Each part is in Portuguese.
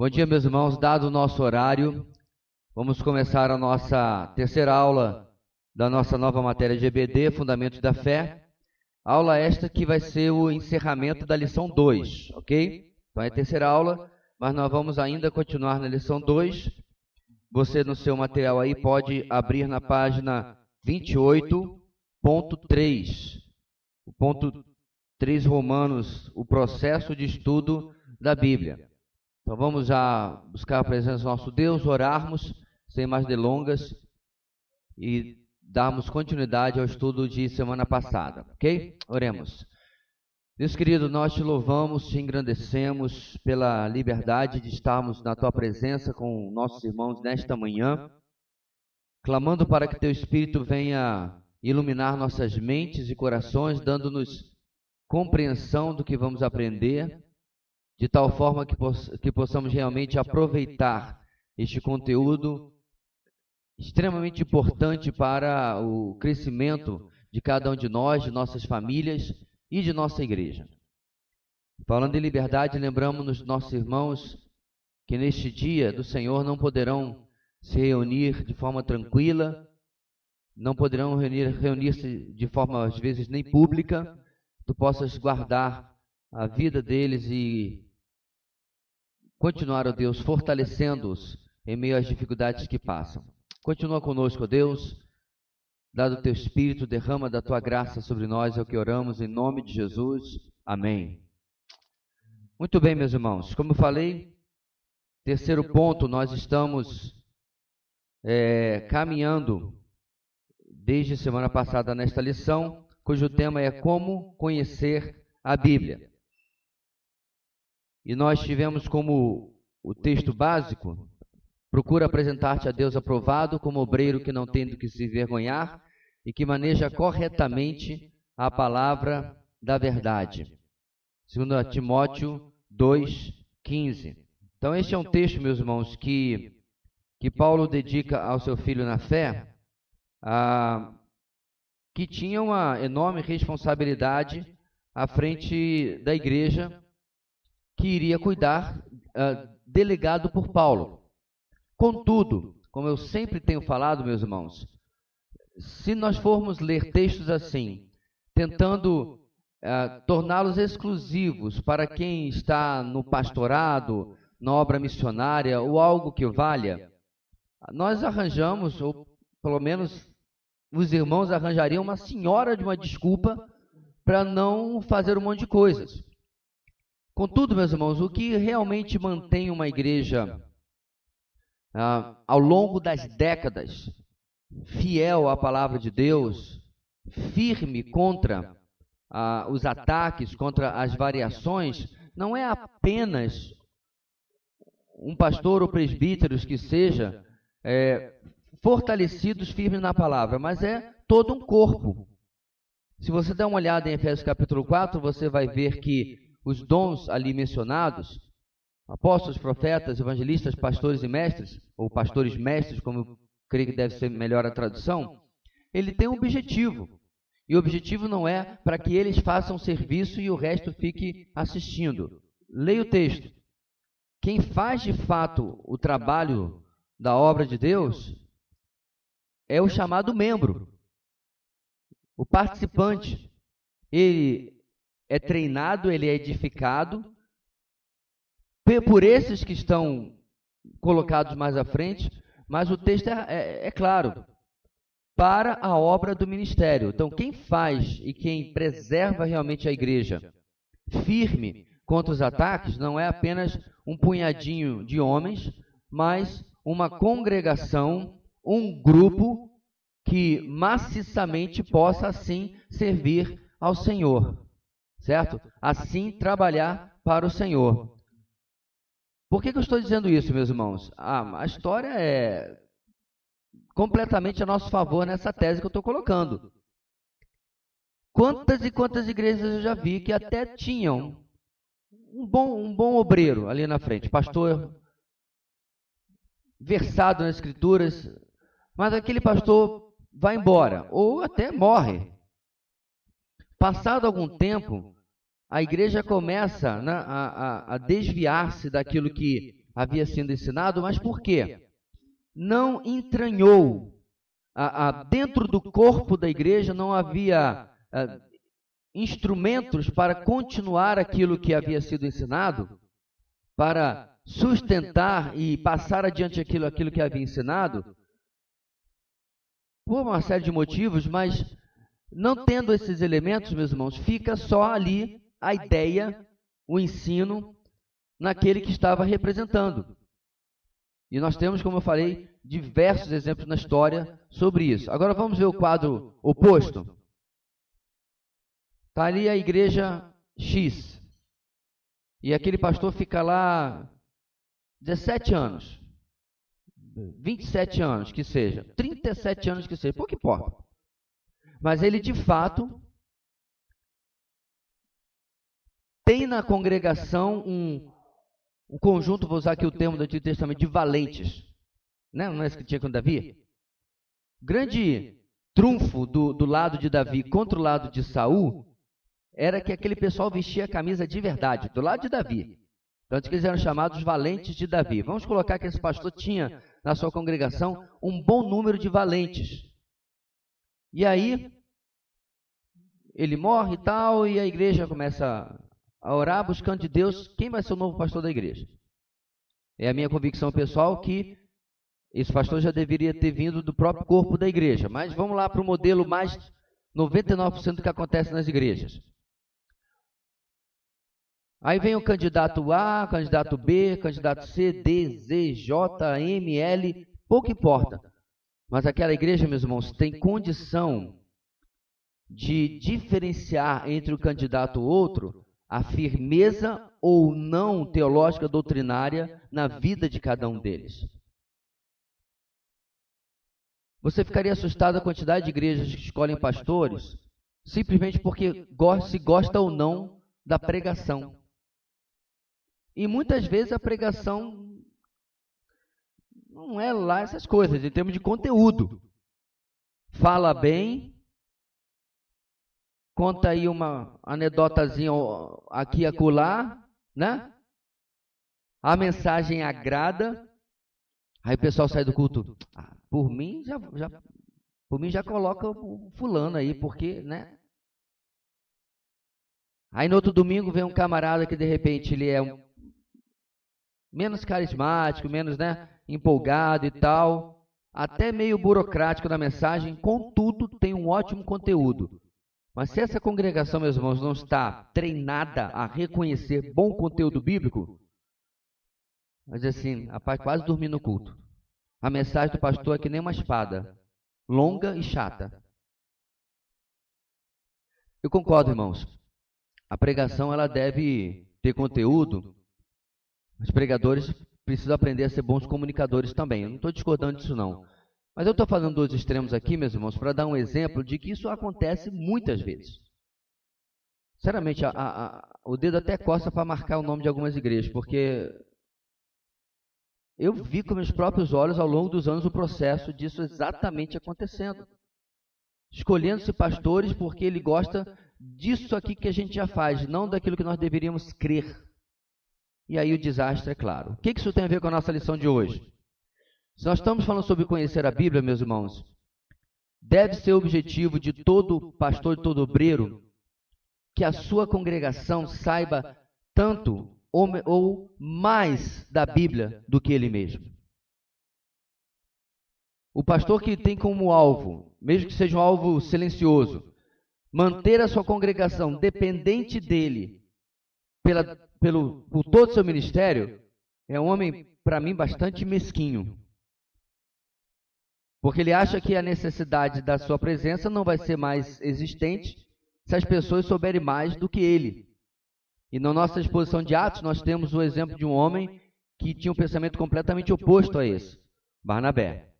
Bom dia, meus irmãos. Dado o nosso horário, vamos começar a nossa terceira aula da nossa nova matéria de EBD, Fundamentos da Fé. Aula esta que vai ser o encerramento da lição 2, ok? Então é a terceira aula, mas nós vamos ainda continuar na lição 2. Você no seu material aí pode abrir na página 28.3. O ponto 3 Romanos, o processo de estudo da Bíblia. Então vamos já buscar a presença do nosso Deus, orarmos, sem mais delongas, e darmos continuidade ao estudo de semana passada, ok? Oremos. Deus querido, nós te louvamos, te engrandecemos pela liberdade de estarmos na tua presença com nossos irmãos nesta manhã, clamando para que teu Espírito venha iluminar nossas mentes e corações, dando-nos compreensão do que vamos aprender, de tal forma que possamos realmente aproveitar este conteúdo extremamente importante para o crescimento de cada um de nós, de nossas famílias e de nossa igreja. Falando em liberdade, lembramos nos nossos irmãos que neste dia do Senhor não poderão se reunir de forma tranquila, não poderão reunir-se de forma, às vezes, nem pública. Tu possas guardar a vida deles e continuar, ó Deus, fortalecendo-os em meio às dificuldades que passam. Continua conosco, ó Deus, dado o teu Espírito, derrama da tua graça sobre nós, é o que oramos em nome de Jesus. Amém. Muito bem, meus irmãos, como eu falei, terceiro ponto, nós estamos caminhando desde semana passada nesta lição, cujo tema é como conhecer a Bíblia. E nós tivemos como o texto básico: procura apresentar-te a Deus aprovado como obreiro que não tem do que se envergonhar e que maneja corretamente a palavra da verdade. 2 Timóteo 2,15. Então este é um texto, meus irmãos, que Paulo dedica ao seu filho na fé, que tinha uma enorme responsabilidade à frente da igreja que iria cuidar, delegado por Paulo. Contudo, como eu sempre tenho falado, meus irmãos, se nós formos ler textos assim, tentando torná-los exclusivos para quem está no pastorado, na obra missionária ou algo que valha, nós arranjamos, ou pelo menos os irmãos arranjariam uma senhora de uma desculpa para não fazer um monte de coisas. Contudo, meus irmãos, o que realmente mantém uma igreja ao longo das décadas fiel à palavra de Deus, firme contra os ataques, contra as variações, não é apenas um pastor ou presbíteros que seja fortalecidos, firmes na palavra, mas é todo um corpo. Se você der uma olhada em Efésios capítulo 4, você vai ver que os dons ali mencionados, apóstolos, profetas, evangelistas, pastores e mestres, ou pastores mestres, como eu creio que deve ser melhor a tradução, ele tem um objetivo. E o objetivo não é para que eles façam serviço e o resto fique assistindo. Leia o texto. Quem faz de fato o trabalho da obra de Deus é o chamado membro, o participante. Ele é treinado, ele é edificado por esses que estão colocados mais à frente, mas o texto é claro, para a obra do ministério. Então, quem faz e quem preserva realmente a igreja firme contra os ataques não é apenas um punhadinho de homens, mas uma congregação, um grupo que maciçamente possa assim servir ao Senhor, certo? Assim trabalhar para o Senhor. Por que eu estou dizendo isso, meus irmãos? A história é completamente a nosso favor nessa tese que eu estou colocando. Quantas e quantas igrejas eu já vi que até tinham um bom obreiro ali na frente, pastor versado nas escrituras, mas aquele pastor vai embora, ou até morre. Passado algum tempo, a igreja começa a desviar-se daquilo que havia sido ensinado, mas por quê? Não entranhou. Dentro do corpo da igreja não havia instrumentos para continuar aquilo que havia sido ensinado, para sustentar e passar adiante aquilo que havia ensinado, por uma série de motivos, mas não tendo esses elementos, meus irmãos, fica só ali a ideia, o ensino, naquele que estava representando. E nós temos, como eu falei, diversos exemplos na história sobre isso. Agora vamos ver o quadro oposto. Está ali a igreja X. E aquele pastor fica lá 17 anos, 27 anos que seja, 37 anos que seja, pouco importa. Mas ele, de fato, tem na congregação um conjunto, vou usar aqui o termo do Antigo Testamento, de valentes. Não é isso que tinha com Davi? O grande trunfo do lado de Davi contra o lado de Saul era que aquele pessoal vestia a camisa de verdade, do lado de Davi. Tanto que eles eram chamados valentes de Davi. Vamos colocar que esse pastor tinha na sua congregação um bom número de valentes. E aí, ele morre e tal, e a igreja começa a orar, buscando de Deus quem vai ser o novo pastor da igreja. É a minha convicção pessoal que esse pastor já deveria ter vindo do próprio corpo da igreja. Mas vamos lá para o modelo mais 99% do que acontece nas igrejas. Aí vem o candidato A, candidato B, candidato C, D, Z, J, M, L, pouco importa. Mas aquela igreja, meus irmãos, tem condição de diferenciar entre o candidato e o outro a firmeza ou não teológica doutrinária na vida de cada um deles. Você ficaria assustado com a quantidade de igrejas que escolhem pastores simplesmente porque se gosta ou não da pregação. E muitas vezes a pregação não é lá essas coisas, em termos de conteúdo. Fala bem, conta aí uma anedotazinha aqui e acolá, né? A mensagem agrada, aí o pessoal sai do culto. Por mim já coloca o fulano aí, porque, né? Aí no outro domingo vem um camarada que de repente ele é menos carismático, menos, né, empolgado e tal, até meio burocrático na mensagem, contudo tem um ótimo conteúdo. Mas se essa congregação, meus irmãos, não está treinada a reconhecer bom conteúdo bíblico, vai dizer assim, rapaz, quase dormi no culto. A mensagem do pastor é que nem uma espada, longa e chata. Eu concordo, irmãos. A pregação ela deve ter conteúdo. Os pregadores precisam aprender a ser bons comunicadores também. Eu não estou discordando disso, não. Mas eu estou falando dos extremos aqui, meus irmãos, para dar um exemplo de que isso acontece muitas vezes. Sinceramente, o dedo até coça para marcar o nome de algumas igrejas, porque eu vi com meus próprios olhos ao longo dos anos o processo disso exatamente acontecendo. Escolhendo-se pastores porque ele gosta disso aqui que a gente já faz, não daquilo que nós deveríamos crer. E aí o desastre é claro. O que isso tem a ver com a nossa lição de hoje? Se nós estamos falando sobre conhecer a Bíblia, meus irmãos, deve ser o objetivo de todo pastor, de todo obreiro, que a sua congregação saiba tanto ou mais da Bíblia do que ele mesmo. O pastor que tem como alvo, mesmo que seja um alvo silencioso, manter a sua congregação dependente dele por todo o seu ministério, é um homem, para mim, bastante mesquinho. Porque ele acha que a necessidade da sua presença não vai ser mais existente se as pessoas souberem mais do que ele. E na nossa exposição de Atos, nós temos o exemplo de um homem que tinha um pensamento completamente oposto a esse, Barnabé.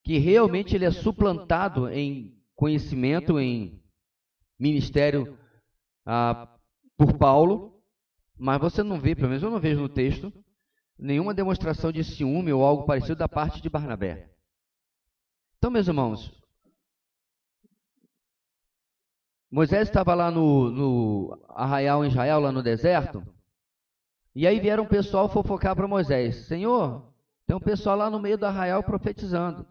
Que realmente ele é suplantado em conhecimento, em ministério por Paulo, mas você não vê, pelo menos eu não vejo no texto, nenhuma demonstração de ciúme ou algo parecido da parte de Barnabé. Então, meus irmãos, Moisés estava lá no arraial em Israel, lá no deserto, E aí vieram um pessoal fofocar para Moisés. Senhor, tem um pessoal lá no meio do arraial profetizando.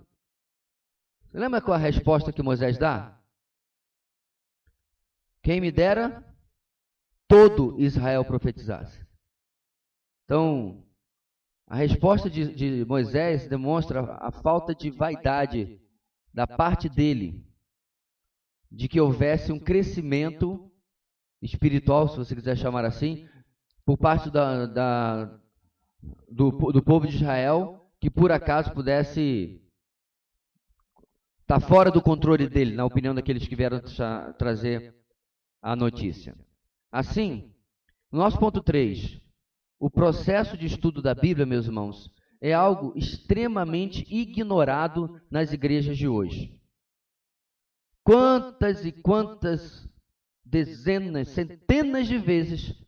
Você lembra qual a resposta que Moisés dá? Quem me dera todo Israel profetizasse. Então, a resposta de Moisés demonstra a falta de vaidade da parte dele, de que houvesse um crescimento espiritual, se você quiser chamar assim, por parte do povo de Israel, que por acaso pudesse estar fora do controle dele, na opinião daqueles que vieram trazer a notícia. Assim, no nosso ponto 3, o processo de estudo da Bíblia, meus irmãos, é algo extremamente ignorado nas igrejas de hoje. Quantas e quantas dezenas, centenas de vezes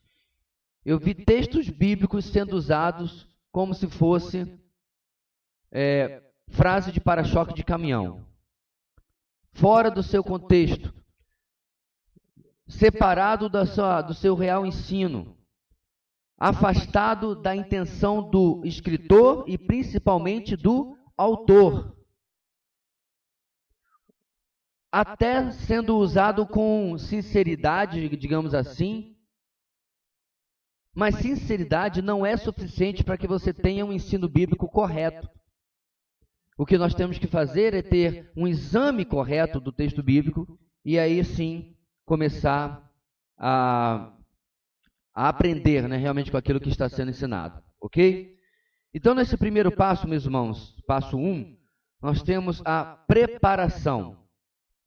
eu vi textos bíblicos sendo usados como se fosse frase de para-choque de caminhão, fora do seu contexto, separado do seu real ensino, afastado da intenção do escritor e principalmente do autor, até sendo usado com sinceridade, digamos assim, mas sinceridade não é suficiente para que você tenha um ensino bíblico correto. O que nós temos que fazer é ter um exame correto do texto bíblico e aí sim começar a aprender, né, realmente com aquilo que está sendo ensinado, ok? Então, nesse primeiro passo, meus irmãos, passo 1, nós temos a preparação.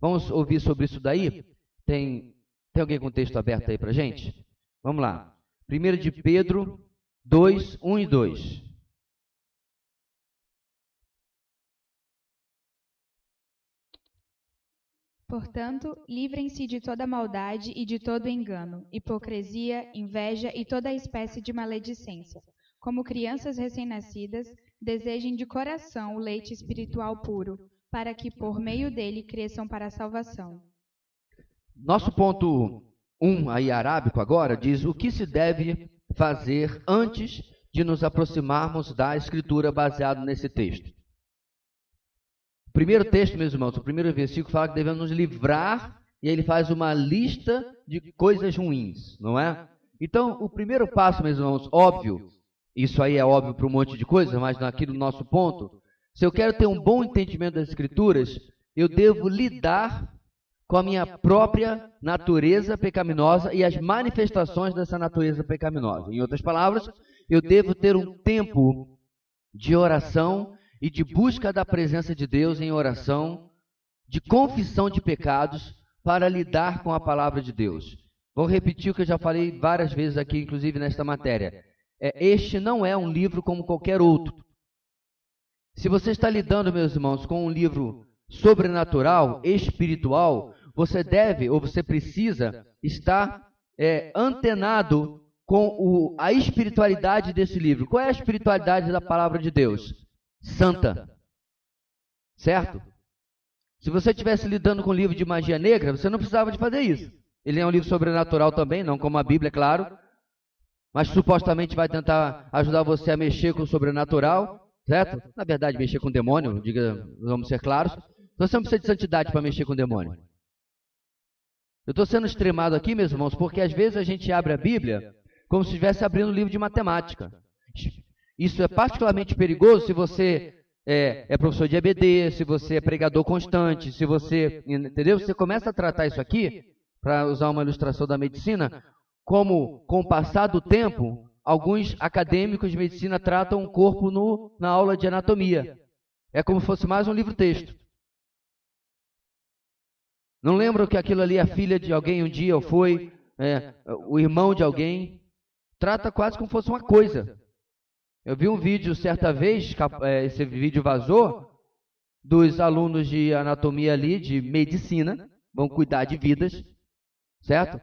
Vamos ouvir sobre isso daí? Tem alguém com o texto aberto aí para a gente? Vamos lá. 1 de Pedro 2, 1 e 2. Portanto, livrem-se de toda maldade e de todo engano, hipocrisia, inveja e toda espécie de maledicência. Como crianças recém-nascidas, desejem de coração o leite espiritual puro, para que por meio dele cresçam para a salvação. Nosso ponto 1, aí arábico agora, diz o que se deve fazer antes de nos aproximarmos da Escritura baseado nesse texto. O primeiro texto, meus irmãos, o primeiro versículo fala que devemos nos livrar, e aí ele faz uma lista de coisas ruins, não é? Então, o primeiro passo, meus irmãos, óbvio, isso aí é óbvio para um monte de coisas, mas aqui no nosso ponto, se eu quero ter um bom entendimento das Escrituras, eu devo lidar com a minha própria natureza pecaminosa e as manifestações dessa natureza pecaminosa. Em outras palavras, eu devo ter um tempo de oração e de busca da presença de Deus em oração, de confissão de pecados, para lidar com a palavra de Deus. Vou repetir o que eu já falei várias vezes aqui, inclusive nesta matéria. Este não é um livro como qualquer outro. Se você está lidando, meus irmãos, com um livro sobrenatural, espiritual, você deve, ou você precisa, estar antenado com a espiritualidade desse livro. Qual é a espiritualidade da palavra de Deus? Santa. Certo? Se você estivesse lidando com um livro de magia negra, você não precisava de fazer isso. Ele é um livro sobrenatural também, não como a Bíblia, é claro, mas supostamente vai tentar ajudar você a mexer com o sobrenatural, certo? Na verdade, mexer com o demônio, vamos ser claros. Você não precisa de santidade para mexer com o demônio. Eu estou sendo extremado aqui, meus irmãos, porque às vezes a gente abre a Bíblia como se estivesse abrindo um livro de matemática. Isso é particularmente perigoso se você é professor de EBD, se você é pregador constante, se você, entendeu? Você começa a tratar isso aqui, para usar uma ilustração da medicina, como, com o passar do tempo, alguns acadêmicos de medicina tratam o corpo na aula de anatomia. É como se fosse mais um livro-texto. Não lembram que aquilo ali é a filha de alguém um dia, ou foi o irmão de alguém? Trata quase como se fosse uma coisa. Eu vi um vídeo certa vez, esse vídeo vazou, dos alunos de anatomia ali, de medicina, vão cuidar de vidas, certo?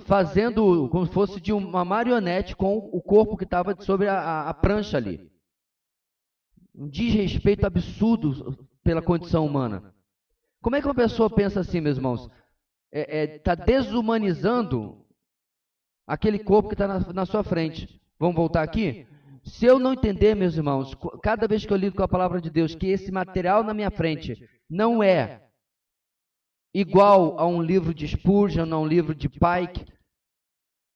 Fazendo como se fosse de uma marionete com o corpo que estava sobre a prancha ali. Um desrespeito absurdo pela condição humana. Como é que uma pessoa pensa assim, meus irmãos? Está desumanizando aquele corpo que está na sua frente. Vamos voltar aqui? Se eu não entender, meus irmãos, cada vez que eu lido com a palavra de Deus, que esse material na minha frente não é igual a um livro de Spurgeon, a um livro de Pike,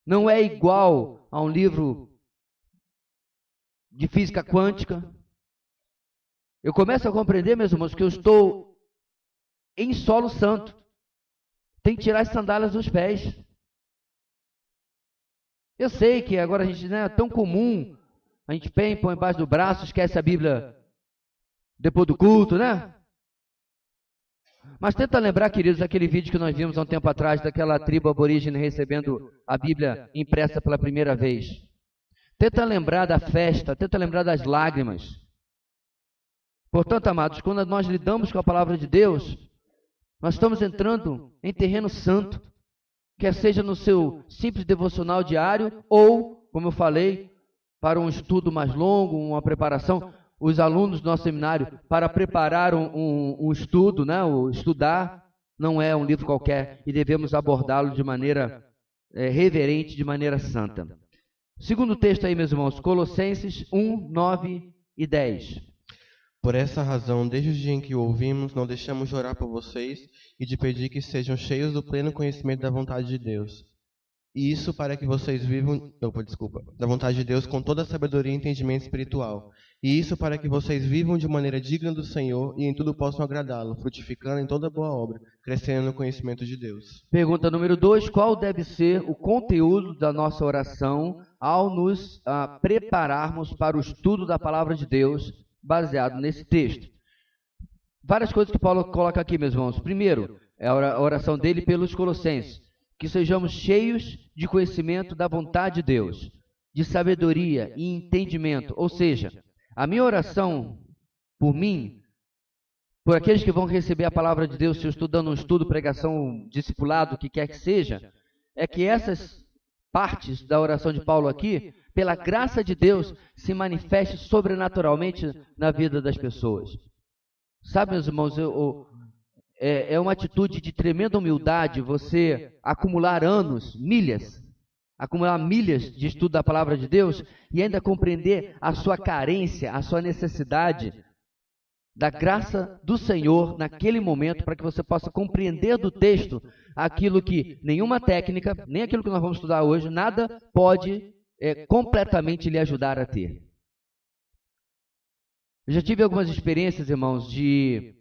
não é igual a um livro de física quântica, eu começo a compreender, meus irmãos, que eu estou em solo santo. Tem que tirar as sandálias dos pés. Eu sei que agora a gente, né, é tão comum, a gente põe embaixo do braço, esquece a Bíblia depois do culto, né? Mas tenta lembrar, queridos, aquele vídeo que nós vimos há um tempo atrás, daquela tribo aborígene recebendo a Bíblia impressa pela primeira vez. Tenta lembrar da festa, tenta lembrar das lágrimas. Portanto, amados, quando nós lidamos com a palavra de Deus, nós estamos entrando em terreno santo, quer seja no seu simples devocional diário ou, como eu falei, para um estudo mais longo, uma preparação. Os alunos do nosso seminário, para preparar um estudo, né, o estudar, não é um livro qualquer e devemos abordá-lo de maneira reverente, de maneira santa. Segundo texto aí, meus irmãos, Colossenses 1, 9 e 10. Por essa razão, desde o dia em que o ouvimos, não deixamos de orar por vocês e de pedir que sejam cheios do pleno conhecimento da vontade de Deus. E isso para que vocês vivam, da vontade de Deus com toda a sabedoria e entendimento espiritual. E isso para que vocês vivam de maneira digna do Senhor e em tudo possam agradá-lo, frutificando em toda boa obra, crescendo no conhecimento de Deus. Pergunta número 2, qual deve ser o conteúdo da nossa oração ao nos prepararmos para o estudo da palavra de Deus, baseado nesse texto? Várias coisas que Paulo coloca aqui, meus irmãos. Primeiro, é a oração dele pelos Colossenses. Que sejamos cheios de conhecimento da vontade de Deus, de sabedoria e entendimento. Ou seja, a minha oração por mim, por aqueles que vão receber a palavra de Deus, se eu estou dando um estudo, pregação, discipulado, o que quer que seja, é que essas partes da oração de Paulo aqui, pela graça de Deus, se manifeste sobrenaturalmente na vida das pessoas. Sabe, meus irmãos, é uma atitude de tremenda humildade você acumular anos, acumular milhas de estudo da palavra de Deus e ainda compreender a sua carência, a sua necessidade da graça do Senhor naquele momento, para que você possa compreender do texto aquilo que nenhuma técnica, nem aquilo que nós vamos estudar hoje, nada pode completamente lhe ajudar a ter. Eu já tive algumas experiências, irmãos, de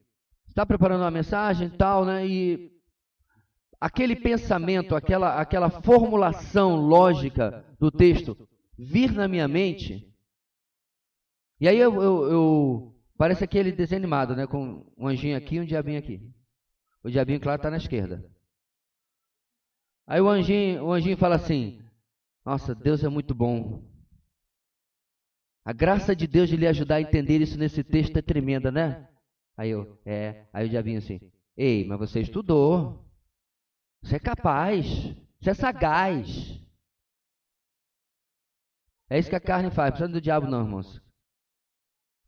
estar preparando uma mensagem e tal, né? E aquele pensamento, aquela formulação lógica do texto vir na minha mente. E aí eu parece aquele desenho animado, né? Com um anjinho aqui e um diabinho aqui. O diabinho, claro, está na esquerda. Aí o anjinho fala assim: nossa, Deus é muito bom. A graça de Deus de lhe ajudar a entender isso nesse texto é tremenda, né? Aí o diabinho assim: ei, mas você estudou, você é capaz, você é sagaz. É isso que a carne faz, precisando do diabo não, irmãos.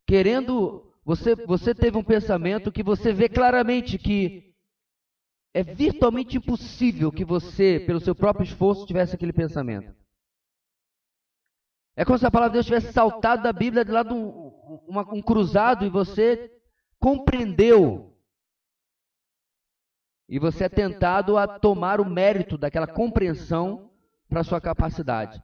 Querendo, você teve um pensamento que você vê claramente que é virtualmente impossível que você, pelo seu próprio esforço, tivesse aquele pensamento. É como se a palavra de Deus tivesse saltado da Bíblia de lá de um cruzado e você compreendeu. E você é tentado a tomar o mérito daquela compreensão para a sua capacidade.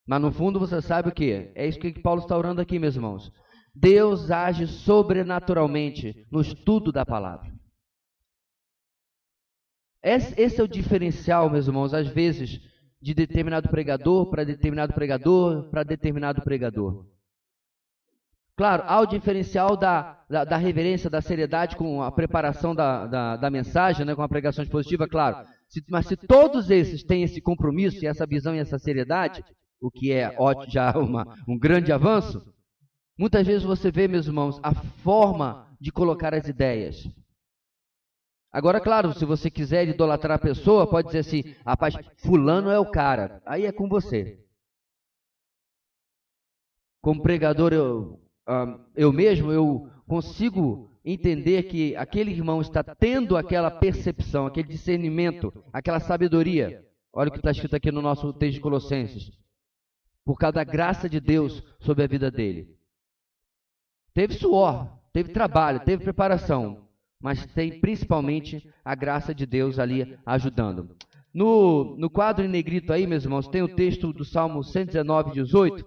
Mas no fundo você sabe o que? É isso que Paulo está orando aqui, meus irmãos. Deus age sobrenaturalmente no estudo da palavra. Esse é o diferencial, meus irmãos, às vezes, de determinado pregador para determinado pregador para determinado pregador. Claro, há o diferencial da reverência, da seriedade com a preparação da mensagem, né, com a pregação expositiva, claro. Mas se todos esses têm esse compromisso, e essa visão e essa seriedade, o que é já um grande avanço, muitas vezes você vê, meus irmãos, a forma de colocar as ideias. Agora, claro, se você quiser idolatrar a pessoa, pode dizer assim: rapaz, fulano é o cara. Aí é com você. Como pregador, eu mesmo consigo entender que aquele irmão está tendo aquela percepção, aquele discernimento, aquela sabedoria. Olha o que está escrito aqui no nosso texto de Colossenses. por causa da graça de Deus sobre a vida dele. Teve suor, teve trabalho, teve preparação, mas tem principalmente a graça de Deus ali ajudando. No quadro em negrito aí, meus irmãos, tem o texto do Salmo 119, 18.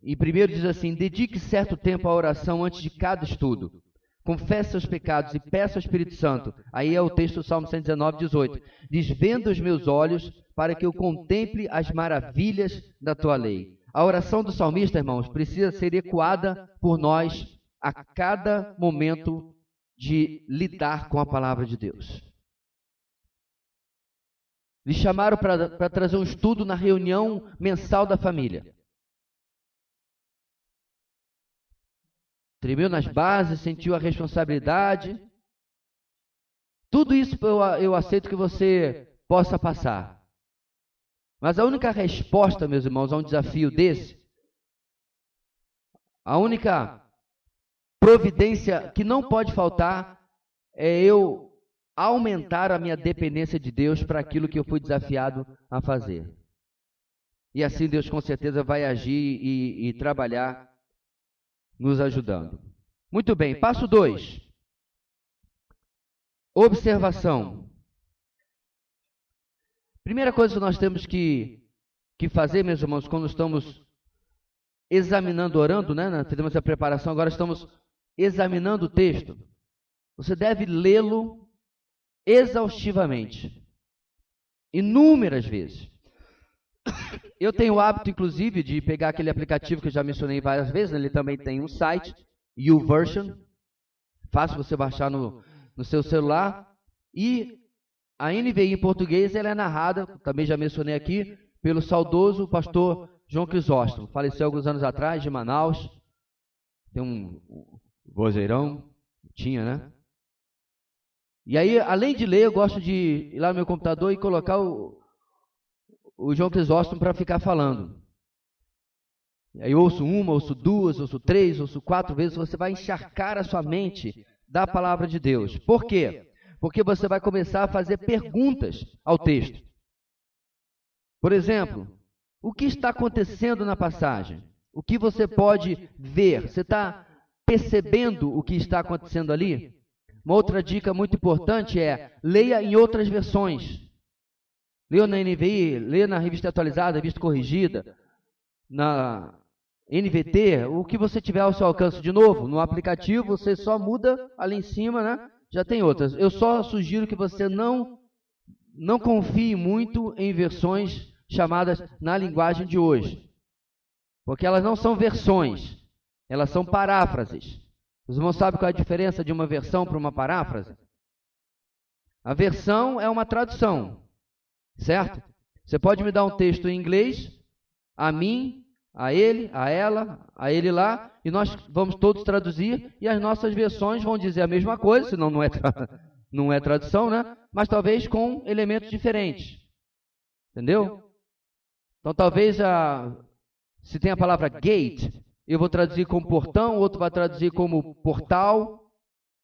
E primeiro diz assim: dedique certo tempo à oração antes de cada estudo. Confesse seus pecados e peça ao Espírito Santo. Aí é o texto do Salmo 119, 18. Diz: venda os meus olhos para que eu contemple as maravilhas da tua lei. A oração do salmista, irmãos, precisa ser ecoada por nós a cada momento de lidar com a palavra de Deus. Lhe chamaram para trazer um estudo na reunião mensal da família. Tremeu nas bases, sentiu a responsabilidade. Tudo isso eu aceito que você possa passar. Mas a única resposta, meus irmãos, a um desafio desse, a única providência que não pode faltar é eu aumentar a minha dependência de Deus para aquilo que eu fui desafiado a fazer. E assim Deus com certeza vai agir e trabalhar nos ajudando. Muito bem, passo 2. Observação. Primeira coisa que nós temos que fazer, meus irmãos, quando estamos examinando, orando, né? Fizemos a preparação, agora estamos examinando o texto. Você deve lê-lo exaustivamente, inúmeras vezes. Eu tenho o hábito, inclusive, de pegar aquele aplicativo que eu já mencionei várias vezes, né? Ele também tem um site, YouVersion, fácil você baixar no seu celular, e a NVI em português ela é narrada, também já mencionei aqui, pelo saudoso pastor João Crisóstomo, faleceu alguns anos atrás, de Manaus, tem um vozeirão, tinha, né? E aí, além de ler, eu gosto de ir lá no meu computador e colocar o João Crisóstomo para ficar falando. Aí ouço uma, ouço duas, ouço três, ouço 4 vezes, você vai encharcar a sua mente da palavra de Deus. Por quê? Porque você vai começar a fazer perguntas ao texto. Por exemplo, o que está acontecendo na passagem? O que você pode ver? Você está percebendo o que está acontecendo ali? Uma outra dica muito importante é, leia em outras versões. Leia na NVI, leia na Revista Atualizada, Revista Corrigida, na NVT, o que você tiver ao seu alcance. De novo, no aplicativo você só muda ali em cima, né? Já tem outras. Eu só sugiro que você não confie muito em versões chamadas na linguagem de hoje, porque elas não são versões, elas são paráfrases. Os irmãos sabem qual é a diferença de uma versão para uma paráfrase? A versão é uma tradução, certo? Você pode me dar um texto em inglês, a mim, a ele, a ela, a ele lá, e nós vamos todos traduzir, e as nossas versões vão dizer a mesma coisa, senão não é tradução, né? Mas talvez com elementos diferentes. Entendeu? Então talvez, se tem a palavra gate, eu vou traduzir como portão, o outro vai traduzir como portal,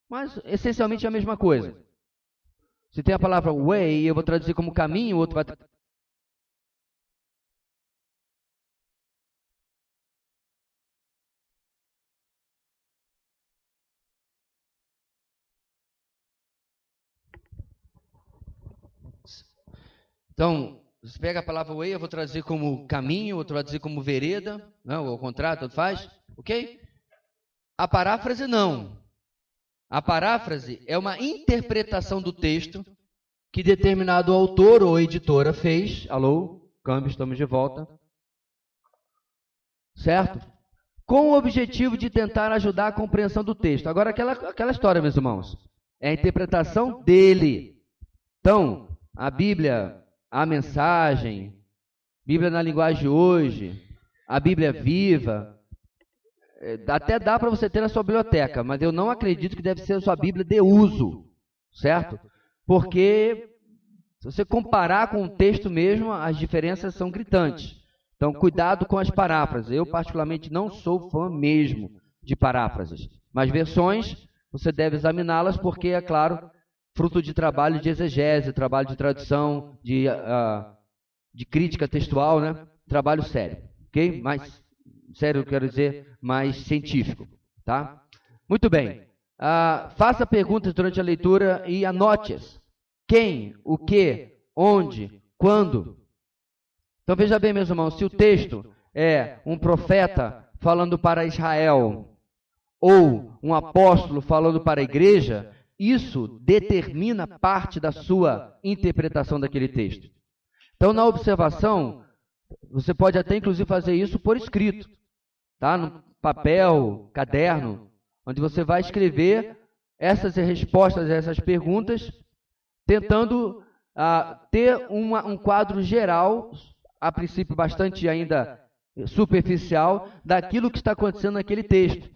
mas essencialmente é a mesma coisa. Se tem a palavra way, eu vou traduzir como caminho, o outro vai... Então, você pega a palavra way, eu vou traduzir como caminho, outro vai dizer como vereda, não, ao contrário, tanto faz, ok? A paráfrase não. A paráfrase é uma interpretação do texto que determinado autor ou editora fez. Alô, câmbio, estamos de volta. Certo? Com o objetivo de tentar ajudar a compreensão do texto. Agora, aquela história, meus irmãos, é a interpretação dele. Então, a Bíblia, a mensagem, Bíblia na linguagem de hoje, a Bíblia viva, até dá para você ter na sua biblioteca, mas eu não acredito que deve ser a sua Bíblia de uso, certo? Porque, se você comparar com o texto mesmo, as diferenças são gritantes. Então, cuidado com as paráfrases. Eu, particularmente, não sou fã mesmo de paráfrases. Mas versões, você deve examiná-las porque, é claro, fruto de trabalho de exegese, trabalho de tradução, de de crítica textual, né? Trabalho sério, ok? Mais sério, eu quero dizer, mais científico, tá? Muito bem. Faça perguntas durante a leitura e anote-as. Quem, o que, onde, quando. Então veja bem, meus irmãos, se o texto é um profeta falando para Israel ou um apóstolo falando para a igreja, isso determina parte da sua interpretação daquele texto. Então, na observação, você pode até inclusive fazer isso por escrito, tá? No papel, caderno, onde você vai escrever essas respostas a essas perguntas, tentando ter um quadro geral, a princípio bastante ainda superficial, daquilo que está acontecendo naquele texto,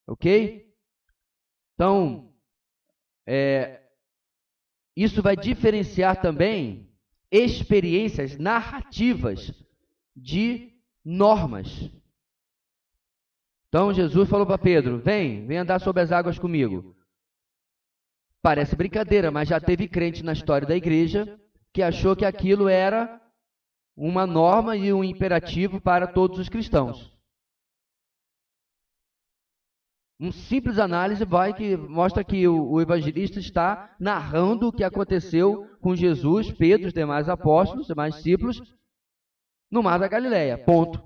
ok? Então, isso vai diferenciar também experiências narrativas de normas. Então, Jesus falou para Pedro, vem andar sobre as águas comigo. Parece brincadeira, mas já teve crente na história da igreja que achou que aquilo era uma norma e um imperativo para todos os cristãos. Uma simples análise mostra que o evangelista está narrando o que aconteceu com Jesus, Pedro, os demais apóstolos, os demais discípulos, no Mar da Galileia, ponto.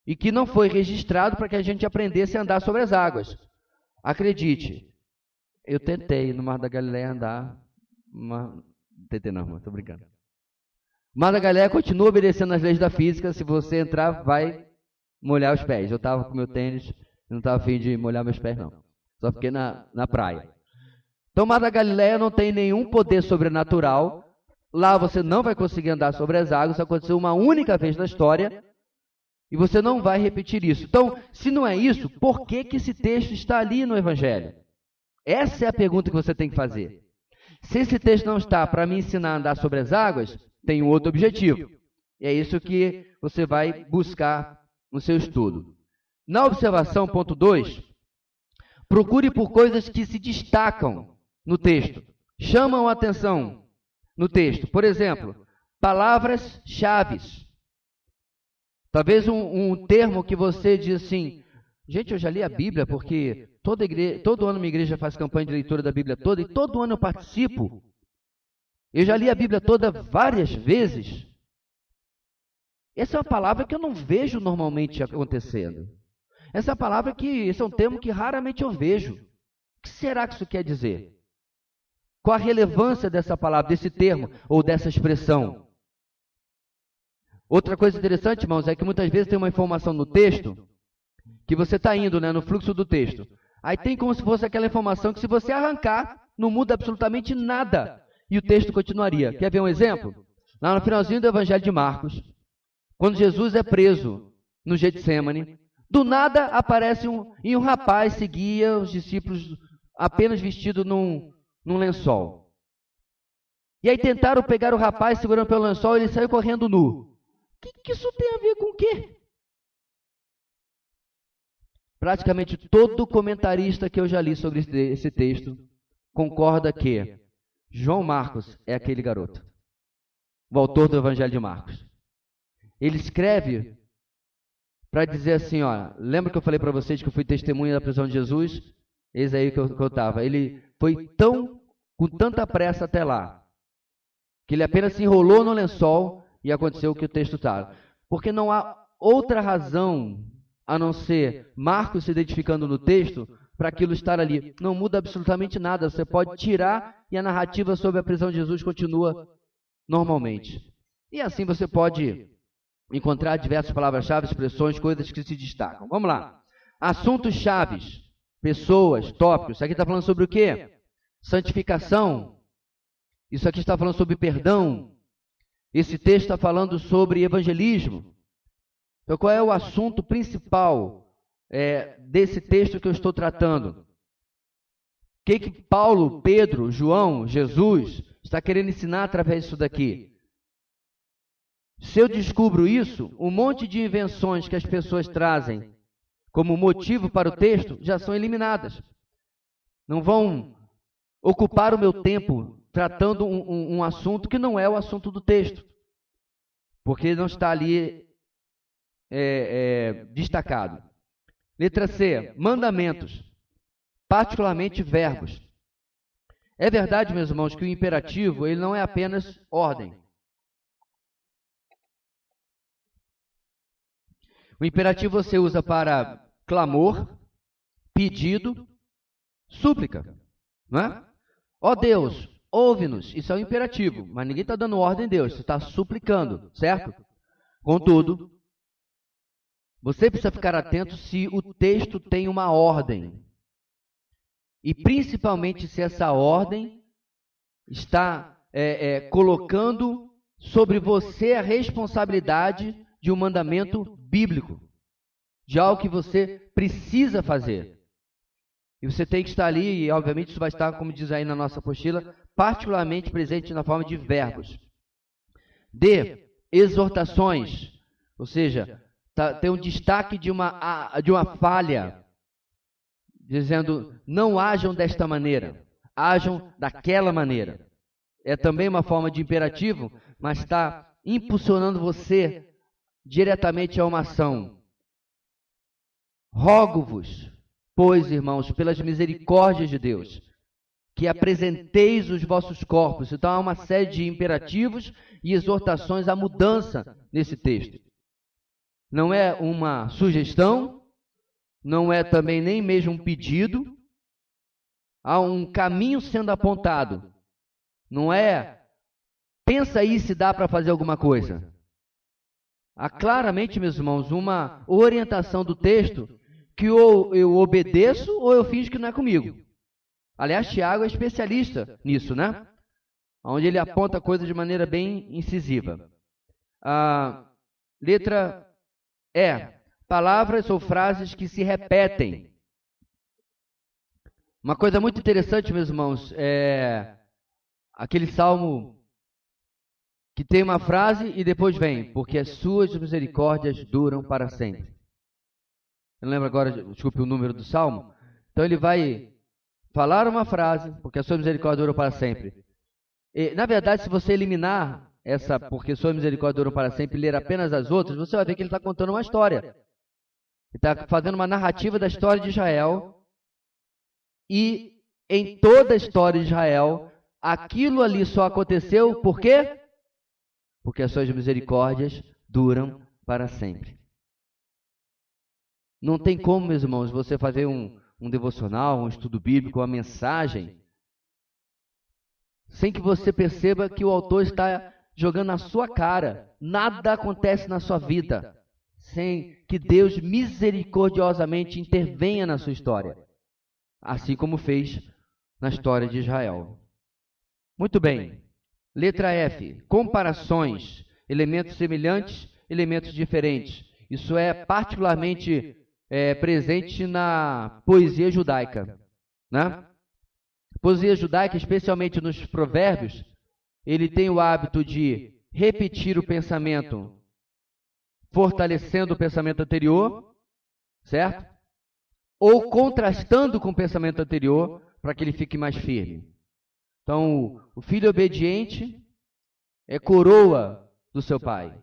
E que não foi registrado para que a gente aprendesse a andar sobre as águas. Acredite, eu tentei no Mar da Galileia andar, tentei não, estou brincando. O Mar da Galileia continua obedecendo as leis da física, se você entrar, vai molhar os pés. Eu estava com meu tênis, não estava a fim de molhar meus pés, não. Só fiquei na praia. Então, o Mar da Galileia não tem nenhum poder sobrenatural. Lá você não vai conseguir andar sobre as águas, isso aconteceu uma única vez na história, e você não vai repetir isso. Então, se não é isso, por que esse texto está ali no Evangelho? Essa é a pergunta que você tem que fazer. Se esse texto não está para me ensinar a andar sobre as águas, tem um outro objetivo. E é isso que você vai buscar no seu estudo. Na observação, ponto 2, procure por coisas que se destacam no texto, chamam a atenção no texto. Por exemplo, palavras-chave. Talvez um termo que você diz assim, gente, eu já li a Bíblia, porque todo ano minha igreja faz campanha de leitura da Bíblia toda, e todo ano eu participo. Eu já li a Bíblia toda várias vezes. Essa é uma palavra que eu não vejo normalmente acontecendo. Essa palavra esse é um termo que raramente eu vejo. O que será que isso quer dizer? Qual a relevância dessa palavra, desse termo ou dessa expressão? Outra coisa interessante, irmãos, é que muitas vezes tem uma informação no texto que você está indo, no fluxo do texto. Aí tem como se fosse aquela informação que se você arrancar, não muda absolutamente nada. E o texto continuaria. Quer ver um exemplo? Lá no finalzinho do Evangelho de Marcos, quando Jesus é preso no Getsêmani, do nada aparece um rapaz seguia os discípulos apenas vestido num lençol. E aí tentaram pegar o rapaz segurando pelo lençol e ele saiu correndo nu. O que isso tem a ver com o quê? Praticamente todo comentarista que eu já li sobre esse texto concorda que João Marcos é aquele garoto, o autor do Evangelho de Marcos. Ele escreve para dizer assim, lembra que eu falei para vocês que eu fui testemunha da prisão de Jesus? Eis aí que eu estava. Ele foi com tanta pressa até lá, que ele apenas se enrolou no lençol e aconteceu o que o texto está. Porque não há outra razão a não ser Marcos se identificando no texto para aquilo estar ali. Não muda absolutamente nada. Você pode tirar e a narrativa sobre a prisão de Jesus continua normalmente. E assim você pode encontrar diversas palavras-chave, expressões, coisas que se destacam. Vamos lá. Assuntos chaves, pessoas, tópicos. Isso aqui está falando sobre o quê? Santificação. Isso aqui está falando sobre perdão. Esse texto está falando sobre evangelismo. Então, qual é o assunto principal desse texto que eu estou tratando? O que Paulo, Pedro, João, Jesus está querendo ensinar através disso daqui? Se eu descubro isso, um monte de invenções que as pessoas trazem como motivo para o texto já são eliminadas. Não vão ocupar o meu tempo tratando um assunto que não é o assunto do texto. porque não está ali destacado. Letra C, mandamentos, particularmente verbos. É verdade, meus irmãos, que o imperativo ele não é apenas ordem. O imperativo você usa para clamor, pedido, súplica, não é? Ó Deus, ouve-nos. Isso é um imperativo, mas ninguém está dando ordem a Deus, você está suplicando, certo? Contudo, você precisa ficar atento se o texto tem uma ordem. E principalmente se essa ordem está colocando sobre você a responsabilidade de um mandamento bíblico, de algo que você precisa fazer. E você tem que estar ali, e obviamente isso vai estar, como diz aí na nossa apostila, particularmente presente na forma de verbos. D, exortações, ou seja, tem um destaque de uma falha, dizendo, não hajam desta maneira, hajam daquela maneira. É também uma forma de imperativo, mas está impulsionando você diretamente a uma ação. Rogo-vos, pois, irmãos, pelas misericórdias de Deus, que apresenteis os vossos corpos. Então há uma série de imperativos e exortações à mudança nesse texto. Não é uma sugestão, não é também nem mesmo um pedido. Há um caminho sendo apontado. Não é, pensa aí se dá para fazer alguma coisa. Há claramente, meus irmãos, uma orientação do texto que ou eu obedeço ou eu finjo que não é comigo. Aliás, Tiago é especialista nisso, né? Onde ele aponta a coisa de maneira bem incisiva. A letra E. Palavras ou frases que se repetem. Uma coisa muito interessante, meus irmãos, é aquele salmo que tem uma frase e depois vem, porque as suas misericórdias duram para sempre. Eu não lembro agora, desculpe o número do salmo. Então ele vai falar uma frase, porque a sua misericórdia dura para sempre. E, na verdade, se você eliminar essa, porque sua misericórdia dura para sempre, e ler apenas as outras, você vai ver que ele está contando uma história. Ele está fazendo uma narrativa da história de Israel. E em toda a história de Israel, aquilo ali só aconteceu por quê? Porque as suas misericórdias duram para sempre. Não tem como, meus irmãos, você fazer um devocional, um estudo bíblico, uma mensagem, sem que você perceba que o autor está jogando na sua cara. Nada acontece na sua vida sem que Deus misericordiosamente intervenha na sua história, assim como fez na história de Israel. Muito bem. Letra F. Comparações. Elementos semelhantes, elementos diferentes. Isso é particularmente presente na poesia judaica, né? Poesia judaica, especialmente nos provérbios, ele tem o hábito de repetir o pensamento, fortalecendo o pensamento anterior, certo? Ou contrastando com o pensamento anterior, para que ele fique mais firme. Então, o filho obediente é coroa do seu pai,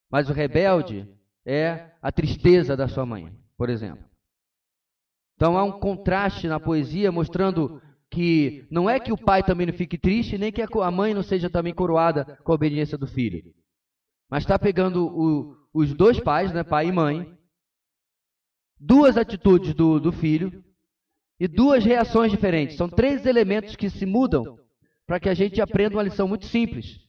mas o rebelde é a tristeza da sua mãe, por exemplo. Então, há um contraste na poesia mostrando que não é que o pai também não fique triste, nem que a mãe não seja também coroada com a obediência do filho. Mas está pegando os dois pais, né, pai e mãe, duas atitudes do filho e duas reações diferentes. São três elementos que se mudam para que a gente aprenda uma lição muito simples.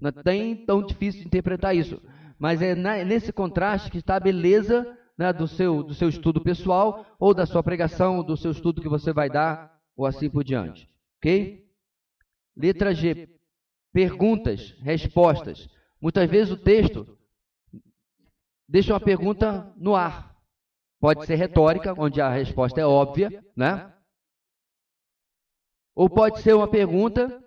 Não é nem tão difícil de interpretar isso. Mas é nesse contraste que está a beleza, né, do seu estudo pessoal, ou da sua pregação, do seu estudo que você vai dar, ou assim por diante. Ok? Letra G. Perguntas, respostas. Muitas vezes o texto deixa uma pergunta no ar. Pode ser retórica, onde a resposta é óbvia, né? Ou pode ser uma pergunta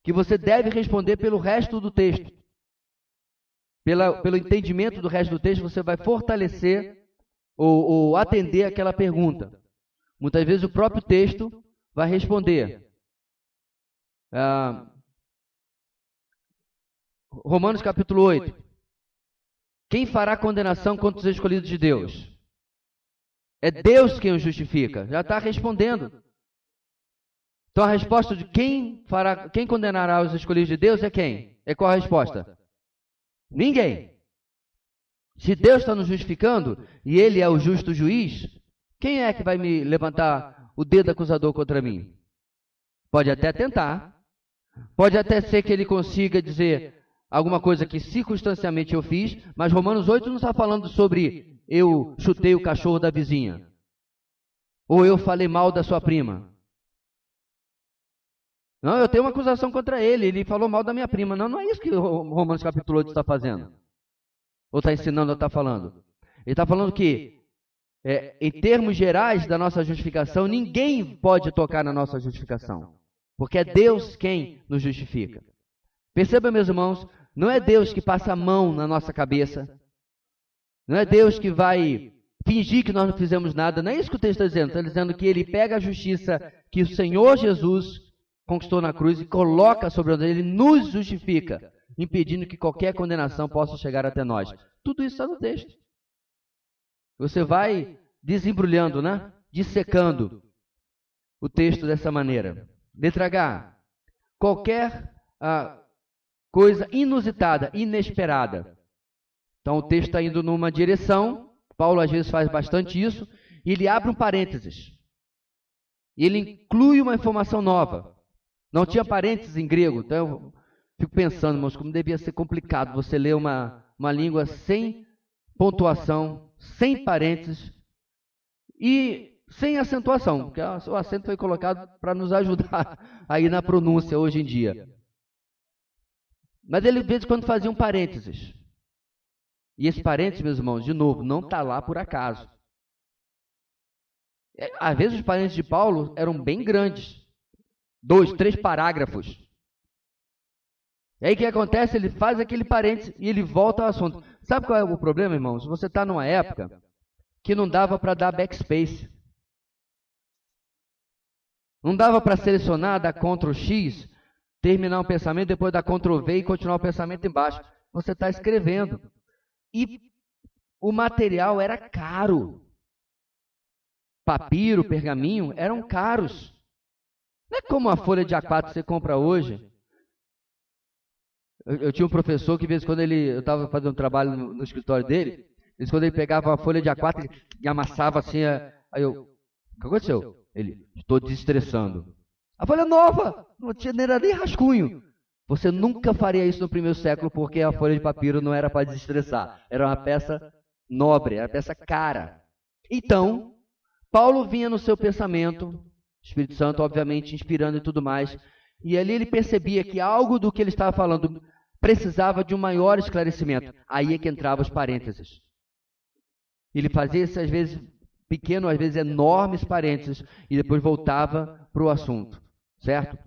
que você deve responder pelo resto do texto. Pelo entendimento do resto do texto, você vai fortalecer ou atender aquela pergunta. Muitas vezes o próprio texto vai responder. Romanos capítulo 8. Quem fará condenação contra os escolhidos de Deus? É Deus quem os justifica. Já está respondendo. Então a resposta de quem condenará os escolhidos de Deus é quem? É qual a resposta? Ninguém. Se Deus está nos justificando e Ele é o justo juiz, quem é que vai me levantar o dedo acusador contra mim? Pode até tentar. Pode até ser que ele consiga dizer alguma coisa que circunstancialmente eu fiz, mas Romanos 8 não está falando sobre eu chutei o cachorro da vizinha. Ou eu falei mal da sua prima. Não, eu tenho uma acusação contra ele, ele falou mal da minha prima. Não, não é isso que Romanos capítulo 8 está fazendo. Ou está ensinando ou está falando. Ele está falando que, em termos gerais da nossa justificação, ninguém pode tocar na nossa justificação. Porque é Deus quem nos justifica. Perceba, meus irmãos, não é Deus que passa a mão na nossa cabeça. Não é Deus que vai fingir que nós não fizemos nada. Não é isso que o texto está dizendo. Está dizendo que ele pega a justiça que o Senhor Jesus conquistou na cruz e coloca sobre nós. Ele nos justifica, impedindo que qualquer condenação possa chegar até nós. Tudo isso está no texto. Você vai desembrulhando, né? Dissecando o texto dessa maneira. Letra H. Qualquer coisa inusitada, inesperada. Então o texto está indo numa direção. Paulo às vezes faz bastante isso. E ele abre um parênteses. E ele inclui uma informação nova. Não tinha parênteses em grego. Então eu fico pensando, irmãos, como devia ser complicado você ler uma língua sem pontuação, sem parênteses e sem acentuação, porque o acento foi colocado para nos ajudar aí na pronúncia hoje em dia. Mas ele de vez em quando fazia um parênteses. E esse parênteses, meus irmãos, de novo, não está lá por acaso. Às vezes os parênteses de Paulo eram bem grandes. 2, 3 parágrafos. E aí o que acontece? Ele faz aquele parênteses e ele volta ao assunto. Sabe qual é o problema, irmãos? Você está numa época que não dava para dar backspace. Não dava para selecionar, dar Ctrl X, terminar um pensamento, depois dar Ctrl V e continuar o pensamento embaixo. Você está escrevendo. E o material era caro. Papiro, pergaminho, eram caros. Não é como a folha de A4 que você compra hoje. Eu tinha um professor que, de vez em quando, eu estava fazendo um trabalho no escritório dele, de vez em quando ele pegava uma folha de A4 e amassava assim, aí eu, o que aconteceu? Ele, estou desestressando. A folha nova, não era nem rascunho. Você nunca faria isso no primeiro século, porque a folha de papiro não era para desestressar. Era uma peça nobre, era uma peça cara. Então, Paulo vinha no seu pensamento, Espírito Santo, obviamente, inspirando e tudo mais, e ali ele percebia que algo do que ele estava falando precisava de um maior esclarecimento. Aí é que entrava os parênteses. Ele fazia isso, às vezes, pequeno, às vezes enormes parênteses, e depois voltava para o assunto, certo?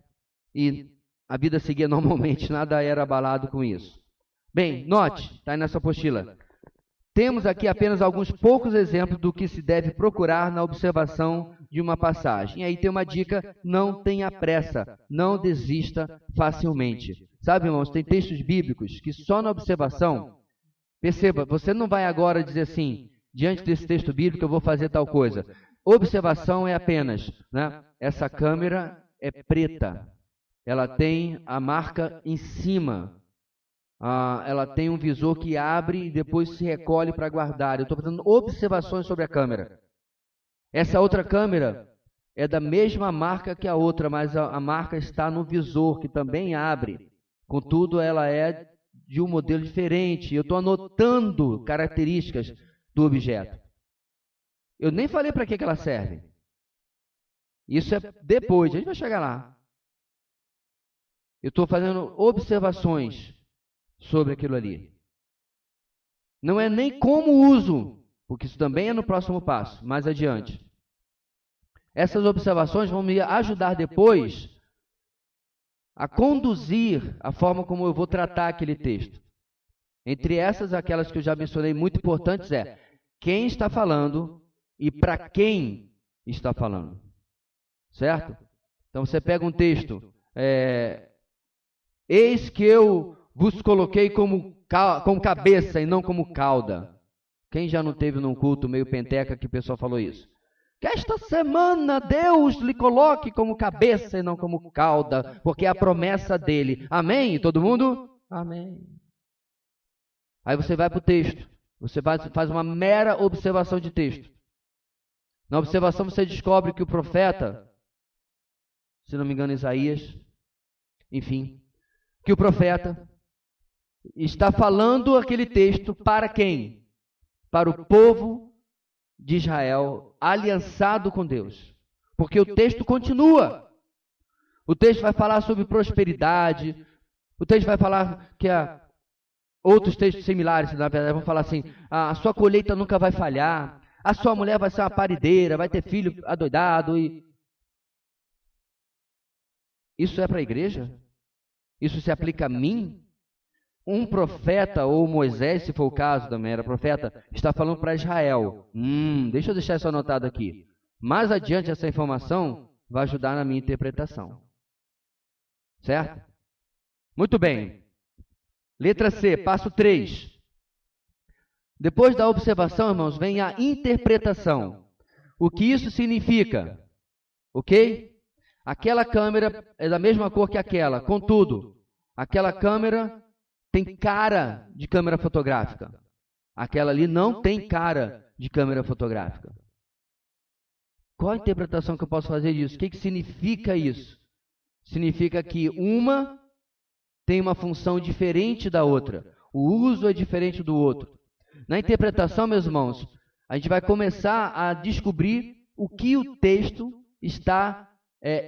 E a vida seguia normalmente, nada era abalado com isso. Bem, note, está aí nessa apostila. Temos aqui apenas alguns poucos exemplos do que se deve procurar na observação de uma passagem. E aí tem uma dica, não tenha pressa, não desista facilmente. Sabe, irmãos, tem textos bíblicos que só na observação, perceba, você não vai agora dizer assim, diante desse texto bíblico eu vou fazer tal coisa. Observação é apenas, né? Essa câmera é preta, ela tem a marca em cima. Ela tem um visor que abre e depois se recolhe para guardar. Eu estou fazendo observações sobre a câmera. Essa outra câmera é da mesma marca que a outra, mas a marca está no visor, que também abre. Contudo, ela é de um modelo diferente. Eu estou anotando características do objeto. Eu nem falei para que ela serve. Isso é depois, a gente vai chegar lá. Eu estou fazendo observações sobre aquilo ali. Não é nem como uso, porque isso também é no próximo passo, mais adiante. Essas observações vão me ajudar depois a conduzir a forma como eu vou tratar aquele texto. Entre essas, aquelas que eu já mencionei, muito importantes é quem está falando e para quem está falando. Certo? Então você pega um texto, eis que eu vos coloquei como como cabeça e não como cauda. Quem já não teve num culto meio penteca que o pessoal falou isso? Que esta semana Deus lhe coloque como cabeça e não como cauda, porque é a promessa dele. Amém? E todo mundo? Amém. Aí você vai para o texto. Você faz uma mera observação de texto. Na observação você descobre que o profeta, se não me engano Isaías, enfim, que o profeta está falando aquele texto para quem? Para o povo de Israel, aliançado com Deus. Porque o texto continua. O texto vai falar sobre prosperidade. O texto vai falar que outros textos similares, na verdade, vão falar assim, a sua colheita nunca vai falhar, a sua mulher vai ser uma parideira, vai ter filho adoidado. Isso é para a igreja? Isso se aplica a mim? Um profeta, ou Moisés, se for o caso também era profeta, está falando para Israel. Deixa eu deixar isso anotado aqui. Mais adiante essa informação vai ajudar na minha interpretação. Certo? Muito bem. Letra C, passo 3. Depois da observação, irmãos, vem a interpretação. O que isso significa? Ok? Aquela câmera é da mesma cor que aquela. Contudo, aquela câmera tem cara de câmera fotográfica. Aquela ali não tem cara de câmera fotográfica. Qual a interpretação que eu posso fazer disso? O que significa isso? Significa que uma tem uma função diferente da outra. O uso é diferente do outro. Na interpretação, meus irmãos, a gente vai começar a descobrir o que o texto está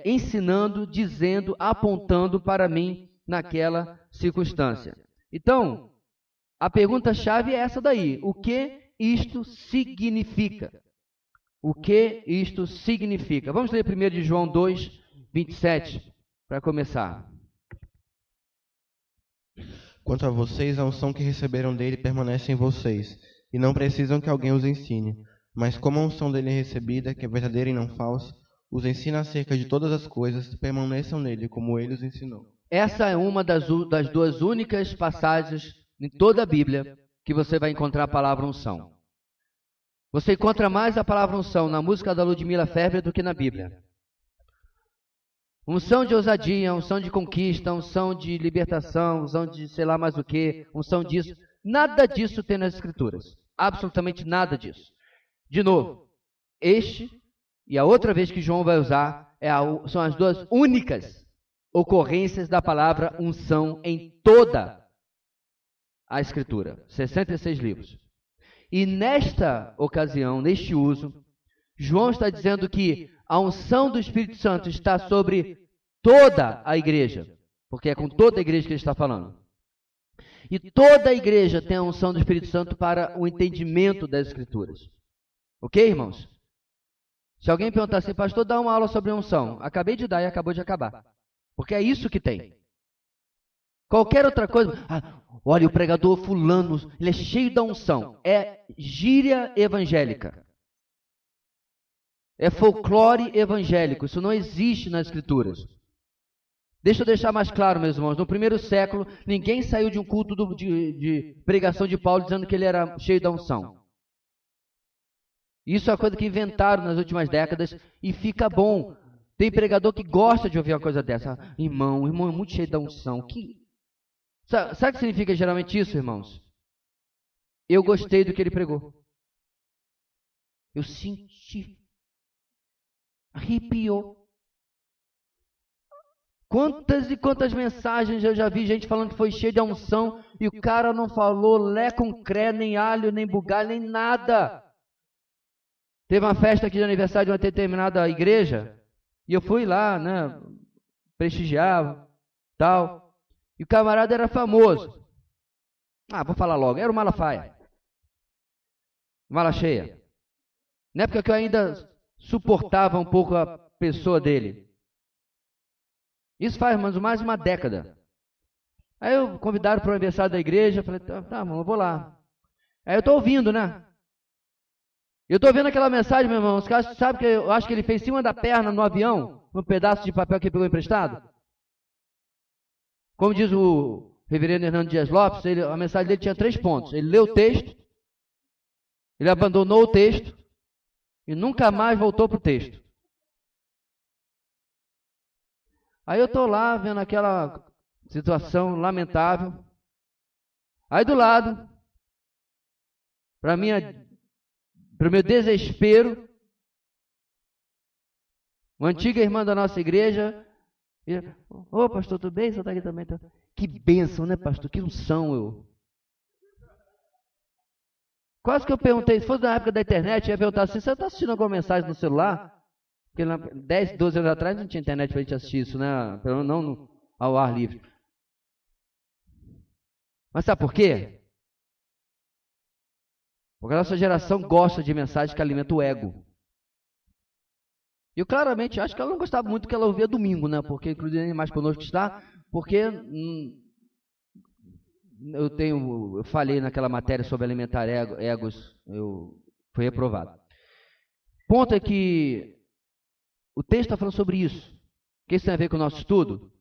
ensinando, dizendo, apontando para mim naquela circunstância. Então, a pergunta-chave é essa daí. O que isto significa? O que isto significa? Vamos ler primeiro de João 2, 27, para começar. Quanto a vocês, a unção que receberam dele permanece em vocês, e não precisam que alguém os ensine. Mas como a unção dele é recebida, que é verdadeira e não falsa, os ensina acerca de todas as coisas, permaneçam nele, como ele os ensinou. Essa é uma das duas únicas passagens em toda a Bíblia que você vai encontrar a palavra unção. Você encontra mais a palavra unção na música da Ludmila Ferber do que na Bíblia. Unção de ousadia, unção de conquista, unção de libertação, unção de sei lá mais o que, unção disso. Nada disso tem nas Escrituras. Absolutamente nada disso. De novo, este e a outra vez que João vai usar são as duas únicas ocorrências da palavra unção em toda a Escritura. 66 livros. E nesta ocasião, neste uso, João está dizendo que a unção do Espírito Santo está sobre toda a igreja, porque é com toda a igreja que ele está falando. E toda a igreja tem a unção do Espírito Santo para o entendimento das Escrituras. Ok, irmãos? Se alguém perguntar assim, pastor, dá uma aula sobre unção. Acabei de dar e acabou de acabar. Porque é isso que tem. Qualquer outra coisa... olha, o pregador fulano, ele é cheio da unção. É gíria evangélica. É folclore evangélico. Isso não existe nas Escrituras. Deixa eu deixar mais claro, meus irmãos. No primeiro século, ninguém saiu de um culto de pregação de Paulo dizendo que ele era cheio da unção. Isso é uma coisa que inventaram nas últimas décadas e fica bom. Tem pregador que gosta de ouvir uma coisa dessa. Irmão é muito cheio da unção. Sabe o que significa geralmente isso, irmãos? Eu gostei do que ele pregou. Eu senti. Arrepiou. Quantas e quantas mensagens eu já vi gente falando que foi cheio de unção e o cara não falou lé com cré, nem alho, nem bugalho, nem nada. Teve uma festa aqui de aniversário de uma determinada igreja e eu fui lá, né, prestigiar, tal. E o camarada era famoso. Vou falar logo, era o Malafaia. Mala cheia. Na época que eu ainda suportava um pouco a pessoa dele. Isso faz mais de uma década. Aí eu convidaram para o aniversário da igreja, falei, tá, mano, eu vou lá. Aí eu estou ouvindo, né? Eu estou vendo aquela mensagem, meu irmão, os caras sabem que eu acho que ele fez em cima da perna no avião, num pedaço de papel que ele pegou emprestado? Como diz o reverendo Hernando Dias Lopes, a mensagem dele tinha 3 pontos. Ele leu o texto, ele abandonou o texto e nunca mais voltou para o texto. Aí eu estou lá vendo aquela situação lamentável. Aí do lado, para o meu desespero, uma antiga irmã da nossa igreja, ô pastor, tudo bem? Você está aqui também? Que bênção, né, pastor? Que unção eu. Quase que eu perguntei, se fosse na época da internet, eu ia perguntar assim, você está assistindo alguma mensagem no celular? Porque 10, 12 anos atrás não tinha internet para a gente assistir isso, né? Pelo menos não ao ar livre. Mas sabe por quê? Porque a nossa geração gosta de mensagens que alimentam o ego. E eu claramente acho que ela não gostava muito do que ela ouvia domingo, né? Porque, inclusive, nem mais conosco está, porque eu falei naquela matéria sobre alimentar egos, foi reprovado. Ponto é que o texto está falando sobre isso. O que isso tem a ver com o nosso estudo?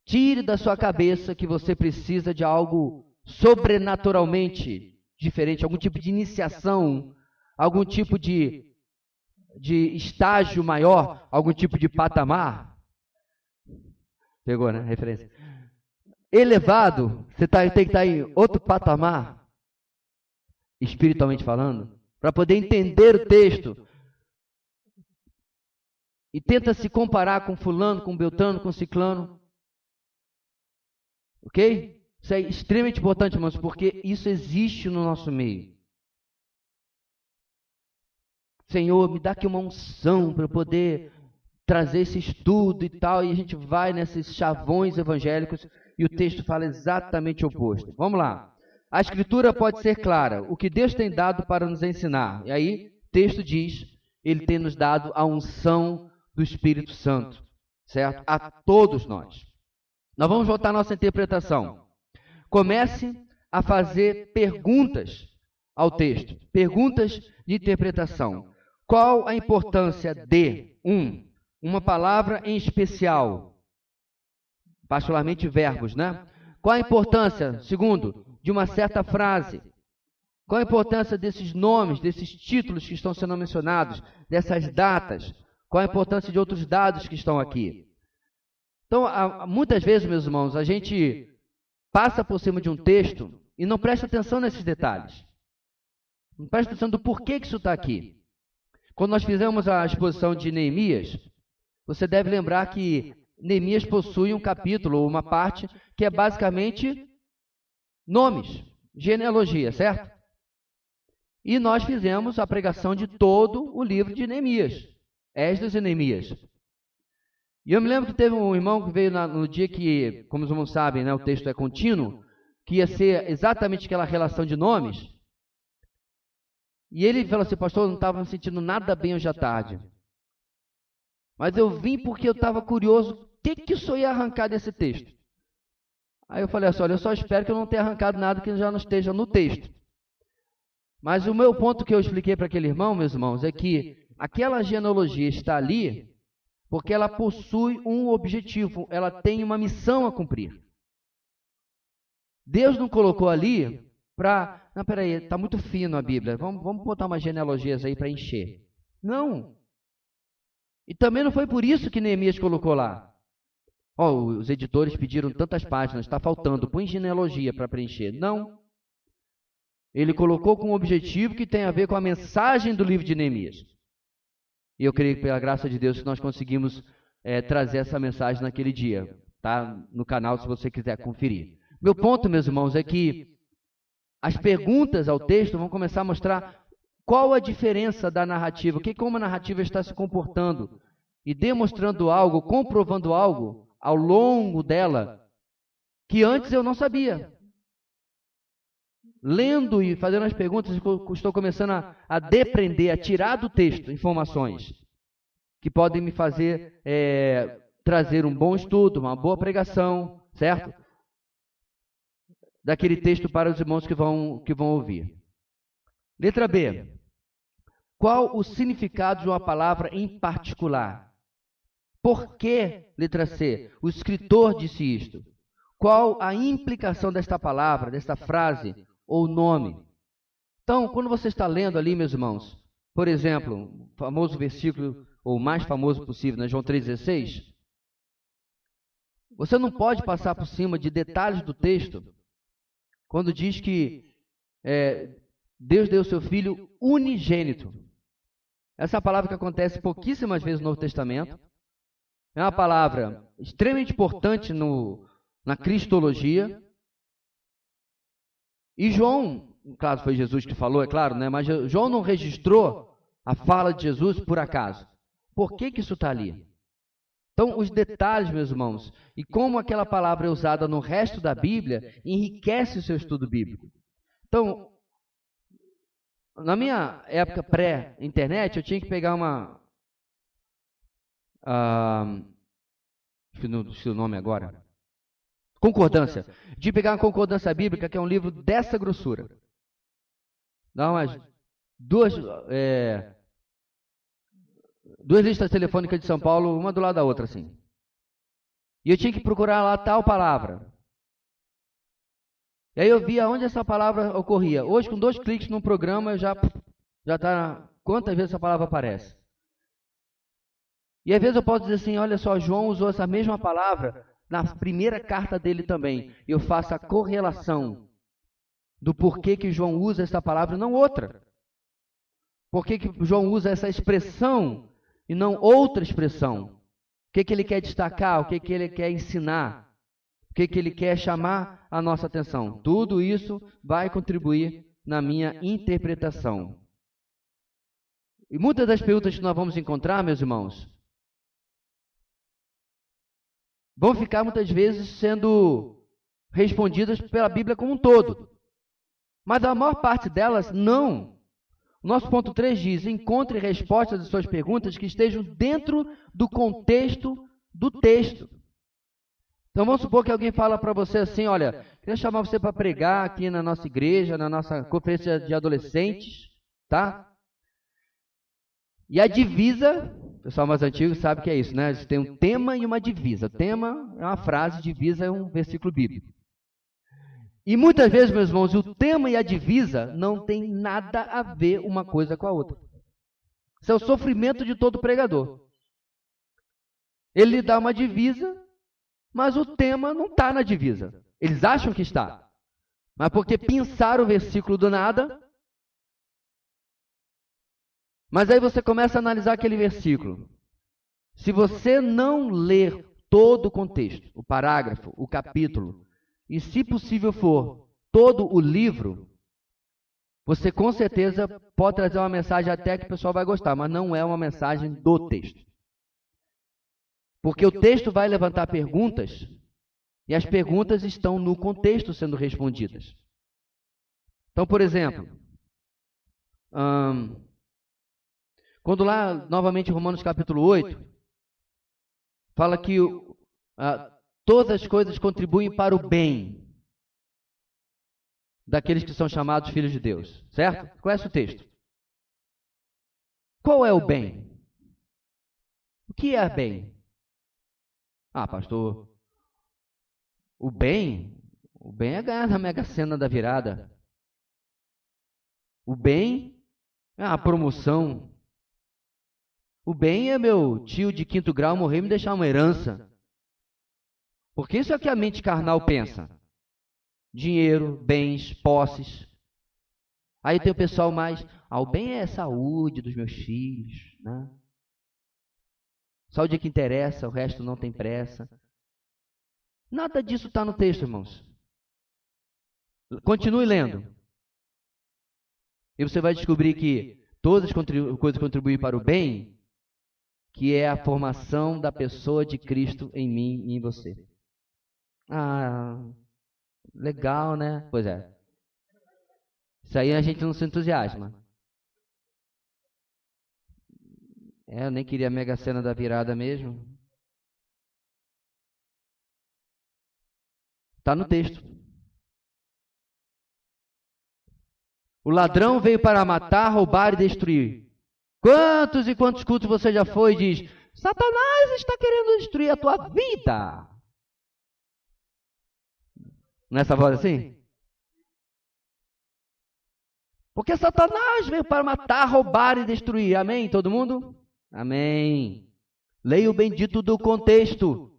Tire da sua cabeça que você precisa de algo sobrenaturalmente diferente, algum tipo de iniciação, algum tipo de estágio maior, algum tipo de patamar. Pegou, né? Referência. Elevado, você tem que estar em outro patamar, espiritualmente falando, para poder entender o texto. E tenta se comparar com fulano, com beltrano, com ciclano. Ok? Isso é extremamente importante, irmãos, porque isso existe no nosso meio. Senhor, me dá aqui uma unção para eu poder trazer esse estudo e tal, e a gente vai nesses chavões evangélicos e o texto fala exatamente o oposto. Vamos lá. A Escritura pode ser clara. O que Deus tem dado para nos ensinar. E aí, o texto diz, Ele tem nos dado a unção do Espírito Santo, certo? A todos nós. Nós vamos voltar à nossa interpretação. Comece a fazer perguntas ao texto, perguntas de interpretação. Qual a importância de, uma palavra em especial, particularmente verbos, né? Qual a importância, segundo, de uma certa frase? Qual a importância desses nomes, desses títulos que estão sendo mencionados, dessas datas? Qual a importância de outros dados que estão aqui? Então, muitas vezes, meus irmãos, a gente passa por cima de um texto e não presta atenção nesses detalhes. Não presta atenção do porquê que isso está aqui. Quando nós fizemos a exposição de Neemias, você deve lembrar que Neemias possui um capítulo, ou uma parte, que é basicamente nomes, genealogia, certo? E nós fizemos a pregação de todo o livro de Neemias, Esdras e Neemias. E eu me lembro que teve um irmão que veio no dia que, como os irmãos sabem, né, o texto é contínuo, que ia ser exatamente aquela relação de nomes. E ele falou assim, pastor, eu não estava me sentindo nada bem hoje à tarde. Mas eu vim porque eu estava curioso, o que o senhor ia arrancar desse texto? Aí eu falei assim, olha, eu só espero que eu não tenha arrancado nada que já não esteja no texto. Mas o meu ponto que eu expliquei para aquele irmão, meus irmãos, é que aquela genealogia está ali porque ela possui um objetivo, ela tem uma missão a cumprir. Deus não colocou ali para... Não, peraí, está muito fino a Bíblia, vamos botar umas genealogias aí para encher. Não. E também não foi por isso que Neemias colocou lá. Os editores pediram tantas páginas, está faltando, põe genealogia para preencher. Não. Ele colocou com um objetivo que tem a ver com a mensagem do livro de Neemias. E eu creio que, pela graça de Deus, que nós conseguimos trazer essa mensagem naquele dia. Tá no canal, se você quiser conferir. Meu ponto, meus irmãos, é que as perguntas ao texto vão começar a mostrar qual a diferença da narrativa, como a narrativa está se comportando e demonstrando algo, comprovando algo ao longo dela que antes eu não sabia. Lendo e fazendo as perguntas, estou começando a depreender, a tirar do texto informações que podem me fazer trazer um bom estudo, uma boa pregação, certo? Daquele texto para os irmãos que vão ouvir. Letra B. Qual o significado de uma palavra em particular? Por que, letra C, o escritor disse isto? qual a implicação desta palavra, desta frase ou nome. Então, quando você está lendo ali, meus irmãos, por exemplo, o famoso versículo, ou o mais famoso possível, né, João 3,16, você não pode passar por cima de detalhes do texto, quando diz que Deus deu o seu Filho unigênito. Essa palavra que acontece pouquíssimas vezes no Novo Testamento, é uma palavra extremamente importante na cristologia. E João, claro, foi Jesus que falou, é claro, né? Mas João não registrou a fala de Jesus por acaso. Por que isso está ali? Então, os detalhes, meus irmãos, e como aquela palavra é usada no resto da Bíblia, enriquece o seu estudo bíblico. Então, na minha época pré-internet, eu tinha que pegar esqueci o nome agora. Concordância. De pegar uma concordância bíblica, que é um livro dessa grossura. Dá umas duas listas telefônicas de São Paulo, uma do lado da outra, assim. E eu tinha que procurar lá tal palavra. E aí eu via onde essa palavra ocorria. Hoje, com 2 cliques no programa, já está... Quantas vezes essa palavra aparece? E às vezes eu posso dizer assim, olha só, João usou essa mesma palavra na primeira carta dele também. Eu faço a correlação do porquê que João usa essa palavra e não outra. Por que João usa essa expressão e não outra expressão? O que ele quer destacar? O que ele quer ensinar? O que ele quer chamar a nossa atenção? Tudo isso vai contribuir na minha interpretação. E muitas das perguntas que nós vamos encontrar, meus irmãos, vão ficar muitas vezes sendo respondidas pela Bíblia como um todo. Mas a maior parte delas, não. O nosso ponto 3 diz, encontre respostas às suas perguntas que estejam dentro do contexto do texto. Então vamos supor que alguém fala para você assim, olha, queria chamar você para pregar aqui na nossa igreja, na nossa conferência de adolescentes, tá? E a divisa, o pessoal mais antigo sabe que é isso, né? Tem um tema e uma divisa. Tema é uma frase, divisa é um versículo bíblico. E muitas vezes, meus irmãos, o tema e a divisa não tem nada a ver uma coisa com a outra. Isso é o sofrimento de todo pregador. Ele lhe dá uma divisa, mas o tema não está na divisa. Eles acham que está. Mas porque pensaram o versículo do nada. Mas aí você começa a analisar aquele versículo. Se você não ler todo o contexto, o parágrafo, o capítulo, e se possível for, todo o livro, você com certeza pode trazer uma mensagem até que o pessoal vai gostar, mas não é uma mensagem do texto. Porque o texto vai levantar perguntas, e as perguntas estão no contexto sendo respondidas. Então, por exemplo, quando lá, novamente, em Romanos capítulo 8, fala que todas as coisas contribuem para o bem daqueles que são chamados filhos de Deus, certo? Conhece o texto? Qual é o bem? O que é bem? Ah, pastor, o bem é ganhar na Mega Sena da virada. O bem é a promoção. O bem é meu tio de 5º grau morrer e me deixar uma herança. Porque isso é o que a mente carnal pensa. Dinheiro, bens, posses. Aí tem o pessoal mais, o bem é a saúde dos meus filhos, né? Saúde é que interessa, o resto não tem pressa. Nada disso está no texto, irmãos. Continue lendo. E você vai descobrir que todas as coisas contribuem para o bem, que é a formação da pessoa de Cristo em mim e em você. Legal, né? Pois é. Isso aí a gente não se entusiasma. Eu nem queria a Mega Sena da virada mesmo. Está no texto. O ladrão veio para matar, roubar e destruir. Quantos e quantos cultos você já foi e diz, Satanás está querendo destruir a tua vida. Não é essa voz assim? Porque Satanás veio para matar, roubar e destruir. Amém? Todo mundo? Amém. Leia o bendito do contexto.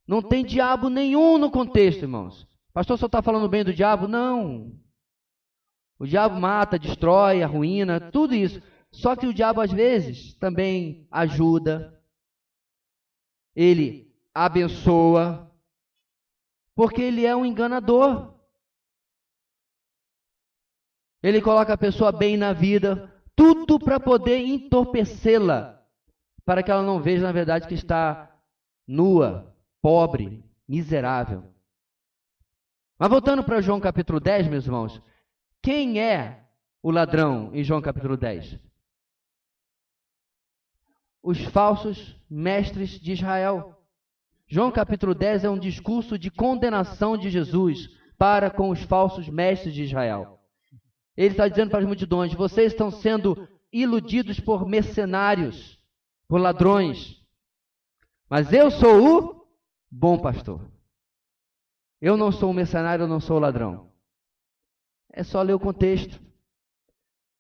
Não tem diabo nenhum no contexto, irmãos. Pastor, só está falando bem do diabo? Não. O diabo mata, destrói, arruína, tudo isso. Só que o diabo, às vezes, também ajuda. Ele abençoa. Porque ele é um enganador. Ele coloca a pessoa bem na vida. Tudo para poder entorpecê-la. Para que ela não veja, na verdade, que está nua, pobre, miserável. Mas voltando para João capítulo 10, meus irmãos. Quem é o ladrão em João capítulo 10? Os falsos mestres de Israel. João capítulo 10 é um discurso de condenação de Jesus para com os falsos mestres de Israel. Ele está dizendo para as multidões, vocês estão sendo iludidos por mercenários, por ladrões. Mas eu sou o bom pastor. Eu não sou um mercenário, eu não sou o ladrão. É só ler o contexto.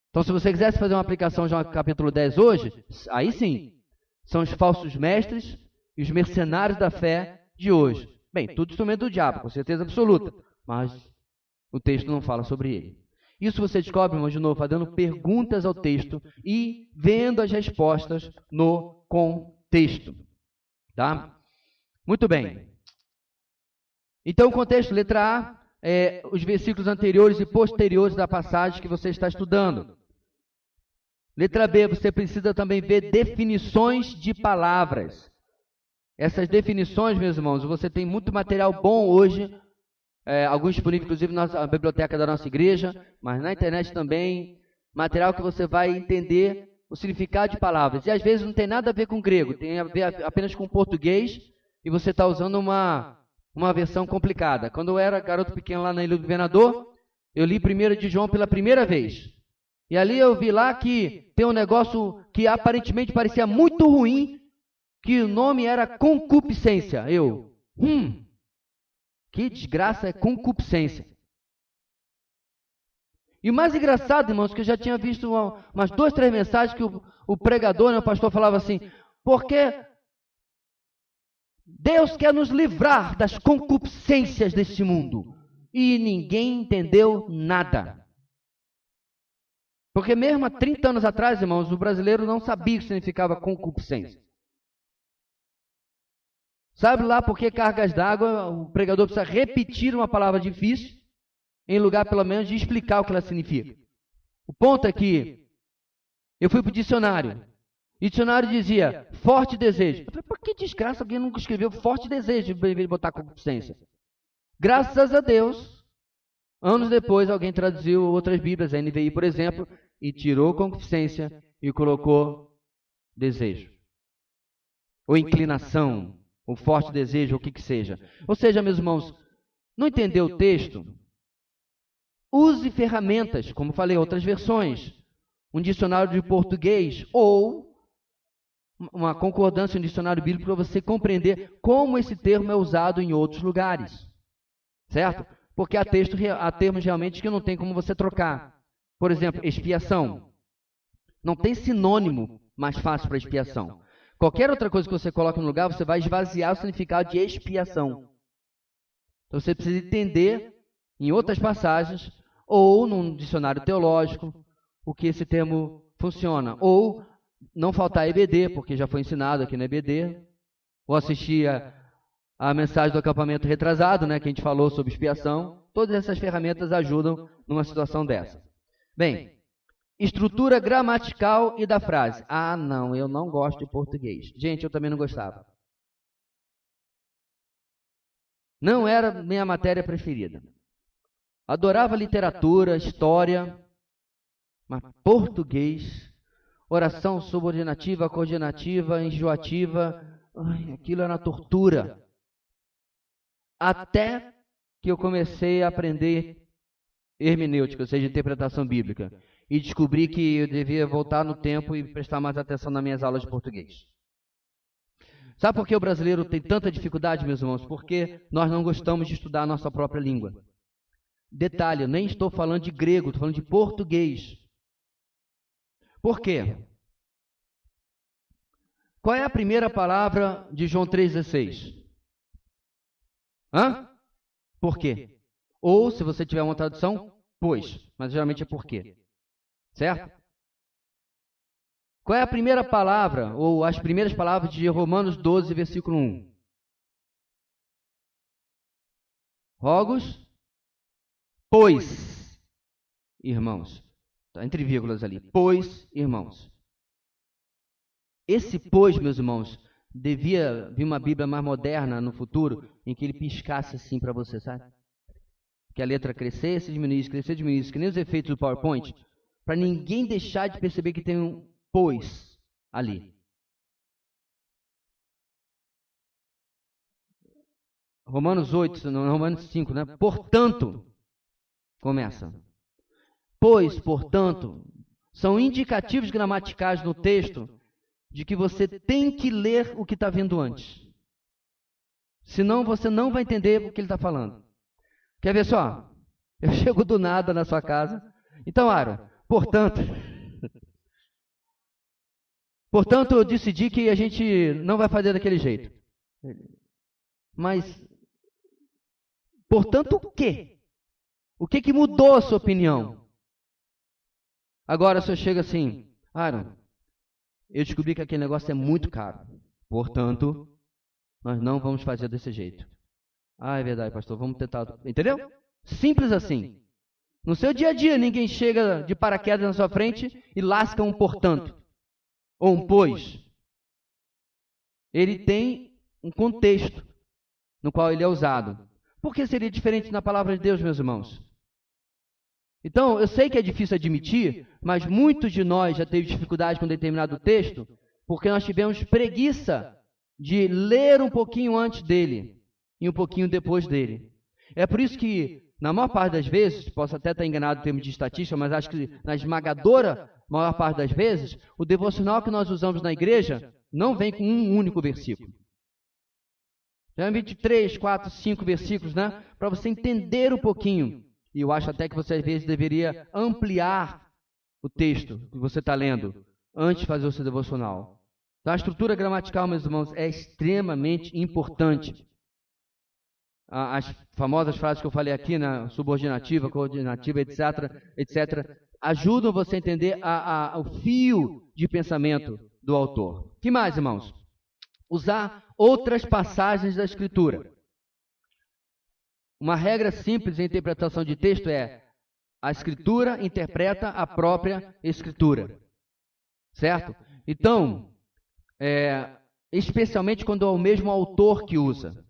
Então, se você quisesse fazer uma aplicação de João capítulo 10 hoje, aí sim, são os falsos mestres e os mercenários da fé de hoje. Bem, tudo instrumento do diabo, com certeza absoluta, mas o texto não fala sobre ele. Isso você descobre, irmão, de novo, fazendo perguntas ao texto e vendo as respostas no contexto. Tá? Muito bem. Então, o contexto, letra A, os versículos anteriores e posteriores da passagem que você está estudando. Letra B, você precisa também ver definições de palavras. Essas definições, meus irmãos, você tem muito material bom hoje, alguns disponíveis, inclusive, na biblioteca da nossa igreja, mas na internet também, material que você vai entender o significado de palavras. E às vezes não tem nada a ver com grego, tem a ver apenas com português, e você está usando uma versão complicada. Quando eu era garoto pequeno lá na Ilha do Governador, eu li 1 de João pela primeira vez. E ali eu vi lá que tem um negócio que aparentemente parecia muito ruim, que o nome era concupiscência. Que desgraça é concupiscência. E o mais engraçado, irmãos, que eu já tinha visto umas 2, 3 mensagens que o pregador, o pastor falava assim, porque Deus quer nos livrar das concupiscências deste mundo. E ninguém entendeu nada. Porque mesmo há 30 anos atrás, irmãos, o brasileiro não sabia o que significava concupiscência. Sabe lá por que cargas d'água, o pregador precisa repetir uma palavra difícil, em lugar pelo menos de explicar o que ela significa. O ponto é que eu fui para o dicionário. E o dicionário dizia, forte desejo. Eu falei, por que desgraça alguém nunca escreveu forte desejo em vez de botar concupiscência? Graças a Deus, anos depois alguém traduziu outras bíblias, a NVI, por exemplo, e tirou concupiscência e colocou desejo. Ou inclinação, ou forte desejo, ou o que que seja. Ou seja, meus irmãos, não entendeu o texto? Use ferramentas, como falei, outras versões. Um dicionário de português ou uma concordância, um dicionário bíblico para você compreender como esse termo é usado em outros lugares. Certo? Porque há termos realmente que não tem como você trocar. Por exemplo, expiação. Não tem sinônimo mais fácil para expiação. Qualquer outra coisa que você coloque no lugar, você vai esvaziar o significado de expiação. Então você precisa entender em outras passagens ou num dicionário teológico o que esse termo funciona. Ou não faltar EBD, porque já foi ensinado aqui no EBD. Ou assistir a mensagem do acampamento retrasado, né, que a gente falou sobre expiação. Todas essas ferramentas ajudam numa situação dessa. Bem, estrutura gramatical e da frase. Ah, não, eu não gosto de português. Gente, eu também não gostava. Não era minha matéria preferida. Adorava literatura, história, mas português, oração subordinativa, coordenativa, enjoativa, aquilo era tortura. Até que eu comecei a aprender hermenêutica, ou seja, interpretação bíblica, e descobri que eu devia voltar no tempo e prestar mais atenção nas minhas aulas de português. Sabe por que o brasileiro tem tanta dificuldade, meus irmãos? Porque nós não gostamos de estudar a nossa própria língua. Detalhe, eu nem estou falando de grego, estou falando de português. Por quê? Qual é a primeira palavra de João 3,16? Por quê? Ou, se você tiver uma tradução, pois. Mas geralmente é por quê. Certo? Qual é a primeira palavra, ou as primeiras palavras de Romanos 12, versículo 1? Rogos, pois, irmãos. Está entre vírgulas ali. Pois, irmãos. Esse pois, meus irmãos, devia vir uma Bíblia mais moderna no futuro, em que ele piscasse assim para você, sabe? Que a letra crescesse, diminuísse, que nem os efeitos do PowerPoint, para ninguém deixar de perceber que tem um pois ali. Romanos 8, não, Romanos 5, né? Portanto, começa. Pois, portanto, são indicativos gramaticais no texto de que você tem que ler o que está vindo antes. Senão você não vai entender o que ele está falando. Quer ver só? Eu chego do nada na sua casa. Então, Aaron, portanto, eu decidi que a gente não vai fazer daquele jeito. Mas, portanto, o quê? O que mudou a sua opinião? Agora, se eu chego assim, Aaron, eu descobri que aquele negócio é muito caro. Portanto, nós não vamos fazer desse jeito. Ah, é verdade, pastor, vamos tentar. Entendeu? Simples assim. No seu dia a dia, ninguém chega de paraquedas na sua frente e lasca um portanto. Ou um pois. Ele tem um contexto no qual ele é usado. Por que seria diferente na palavra de Deus, meus irmãos? Então, eu sei que é difícil admitir, mas muitos de nós já teve dificuldade com determinado texto, porque nós tivemos preguiça de ler um pouquinho antes dele e um pouquinho depois dele. É por isso que, na maior parte das vezes, posso até estar enganado em termos de estatística, mas acho que na esmagadora maior parte das vezes, o devocional que nós usamos na igreja não vem com um único versículo. Já vem de 3, 4, 5 versículos, né? Para você entender um pouquinho. E eu acho até que você, às vezes, deveria ampliar o texto que você está lendo antes de fazer o seu devocional. Então, a estrutura gramatical, meus irmãos, é extremamente importante. As famosas frases que eu falei aqui, na subordinativa, coordenativa, etc., ajudam você a entender o fio de pensamento do autor. Que mais, irmãos? Usar outras passagens da Escritura. Uma regra simples em interpretação de texto é: a Escritura interpreta a própria Escritura. Certo? Então, especialmente quando é o mesmo autor que usa.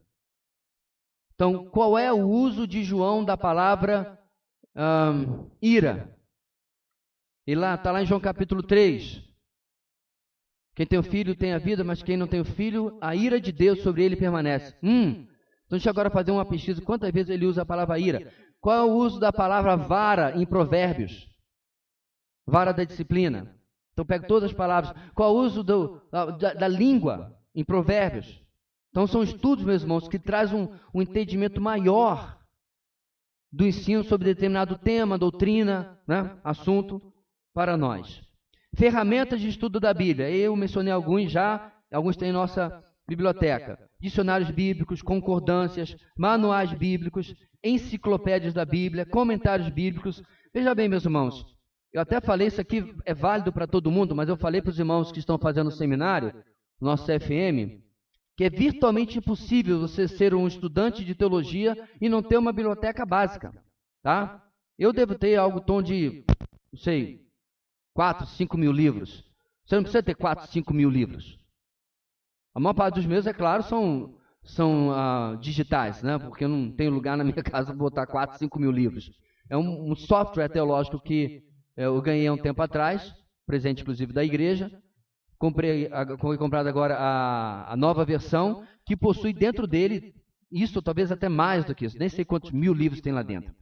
Então, qual é o uso de João da palavra ira? E lá, está lá em João capítulo 3. Quem tem o filho tem a vida, mas quem não tem o filho, a ira de Deus sobre ele permanece. Então, deixa eu agora fazer uma pesquisa. Quantas vezes ele usa a palavra ira? Qual é o uso da palavra vara em Provérbios? Vara da disciplina. Então, pego todas as palavras. Qual é o uso da língua em Provérbios? Então, são estudos, meus irmãos, que trazem um entendimento maior do ensino sobre determinado tema, doutrina, né, assunto, para nós. Ferramentas de estudo da Bíblia. Eu mencionei alguns já, alguns tem em nossa biblioteca. Dicionários bíblicos, concordâncias, manuais bíblicos, enciclopédias da Bíblia, comentários bíblicos. Veja bem, meus irmãos, eu até falei, isso aqui é válido para todo mundo, mas eu falei para os irmãos que estão fazendo o seminário, nosso CFM, que é virtualmente impossível você ser um estudante de teologia e não ter uma biblioteca básica, tá? Eu devo ter algo em torno de, não sei, 4, 5 mil livros. Você não precisa ter 4, 5 mil livros. A maior parte dos meus, é claro, são digitais, né? Porque eu não tenho lugar na minha casa para botar 4, 5 mil livros. É um software teológico que eu ganhei há um tempo atrás, presente inclusive da igreja. Foi comprada agora a nova versão, que possui dentro dele, isso talvez até mais do que isso, nem sei quantos mil livros tem lá dentro.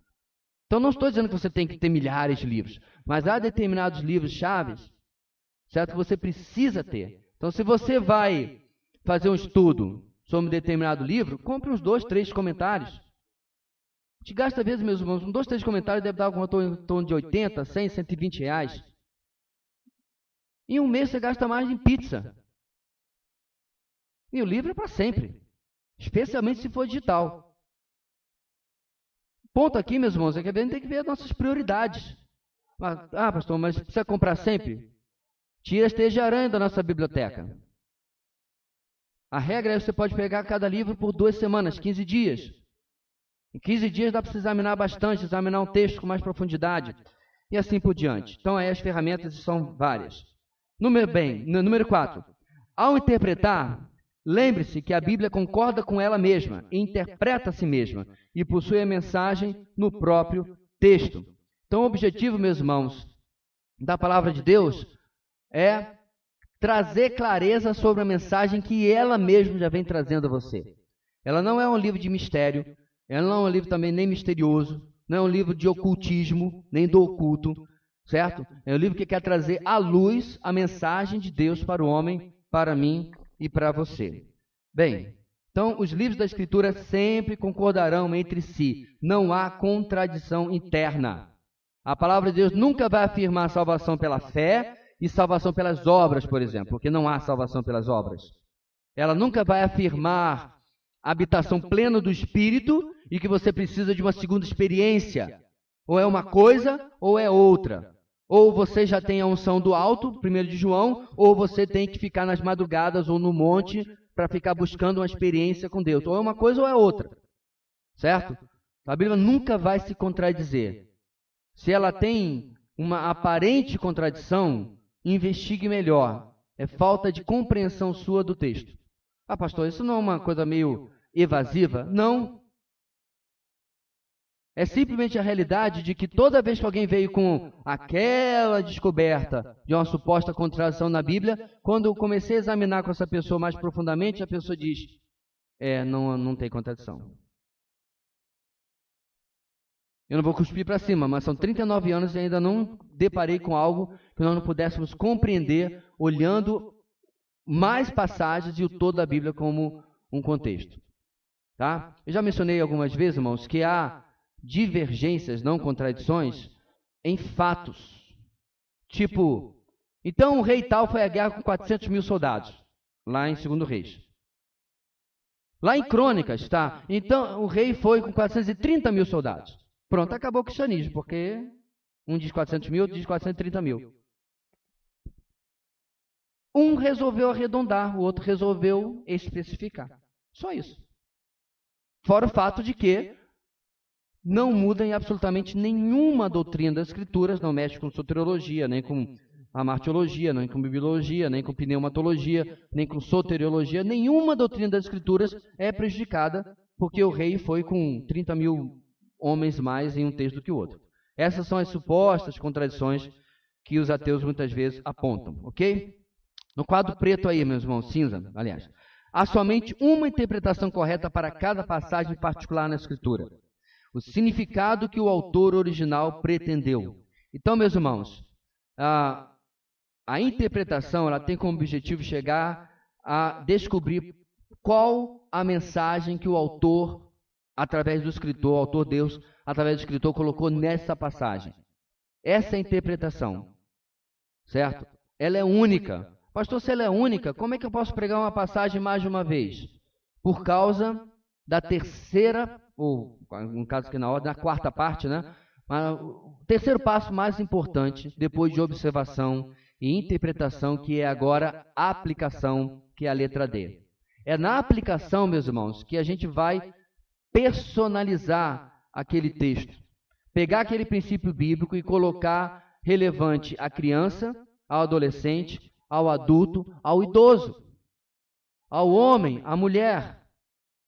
Então não estou dizendo que você tem que ter milhares de livros, mas há determinados livros chaves, certo, que você precisa ter. Então se você vai fazer um estudo sobre um determinado livro, compre uns 2, 3 comentários. A gente gasta, às vezes, meus irmãos, uns 2, 3 comentários deve dar algum em torno de 80, 100, 120 reais. Em um mês você gasta mais em pizza. E o livro é para sempre, especialmente se for digital. Ponto aqui, meus irmãos, é que a gente tem que ver as nossas prioridades. Ah, pastor, mas precisa comprar sempre? Tira as teias de aranha da nossa biblioteca. A regra é que você pode pegar cada livro por 2 semanas, 15 dias. Em 15 dias dá para você examinar bastante, examinar um texto com mais profundidade, e assim por diante. Então, aí as ferramentas são várias. Número 4. Ao interpretar, lembre-se que a Bíblia concorda com ela mesma, e interpreta a si mesma, e possui a mensagem no próprio texto. Então, o objetivo, meus irmãos, da palavra de Deus é trazer clareza sobre a mensagem que ela mesma já vem trazendo a você. Ela não é um livro de mistério, ela não é um livro também nem misterioso, não é um livro de ocultismo, nem do oculto, certo? É um livro que quer trazer à luz a mensagem de Deus para o homem, para mim e para você. Bem, então os livros da Escritura sempre concordarão entre si, não há contradição interna. A palavra de Deus nunca vai afirmar salvação pela fé e salvação pelas obras, por exemplo, porque não há salvação pelas obras. Ela nunca vai afirmar a habitação plena do Espírito e que você precisa de uma segunda experiência. Ou é uma coisa ou é outra. Ou você já tem a unção do alto, 1 de João, ou você tem que ficar nas madrugadas ou no monte para ficar buscando uma experiência com Deus. Ou é uma coisa ou é outra. Certo? A Bíblia nunca vai se contradizer. Se ela tem uma aparente contradição, investigue melhor. É falta de compreensão sua do texto. Ah, pastor, isso não é uma coisa meio evasiva? Não. É simplesmente a realidade de que toda vez que alguém veio com aquela descoberta de uma suposta contradição na Bíblia, quando eu comecei a examinar com essa pessoa mais profundamente, a pessoa diz, não tem contradição. Eu não vou cuspir para cima, mas são 39 anos e ainda não deparei com algo que nós não pudéssemos compreender olhando mais passagens e o todo da Bíblia como um contexto. Tá? Eu já mencionei algumas vezes, irmãos, que há divergências, não contradições, em fatos. Tipo, então o rei tal foi à guerra com 400 mil soldados, lá em 2 Reis. Lá em Crônicas, tá? Então o rei foi com 430 mil soldados. Pronto, acabou o cristianismo, porque um diz 400 mil, outro diz 430 mil. Um resolveu arredondar, o outro resolveu especificar. Só isso. Fora o fato de que não muda em absolutamente nenhuma doutrina das Escrituras, não mexe com soteriologia, nem com amartiologia, nem com bibliologia, nem com pneumatologia, nem com soteriologia. Nenhuma doutrina das Escrituras é prejudicada porque o rei foi com 30 mil homens mais em um texto do que o outro. Essas são as supostas contradições que os ateus muitas vezes apontam, ok? No quadro preto aí, meus irmãos, cinza, aliás, há somente uma interpretação correta para cada passagem particular na Escritura. O significado que o autor original pretendeu. Então, meus irmãos, a interpretação ela tem como objetivo chegar a descobrir qual a mensagem que o autor, através do escritor, o autor Deus, através do escritor, colocou nessa passagem. Essa é a interpretação, certo? Ela é única. Pastor, se ela é única, como é que eu posso pregar uma passagem mais de uma vez? Por causa da terceira, ou no caso aqui na ordem, da quarta parte, né? O terceiro passo mais importante, depois de observação e interpretação, que é agora a aplicação, que é a letra D. É na aplicação, meus irmãos, que a gente vai personalizar aquele texto. Pegar aquele princípio bíblico e colocar relevante à criança, ao adolescente, ao adulto, ao idoso, ao homem, à mulher,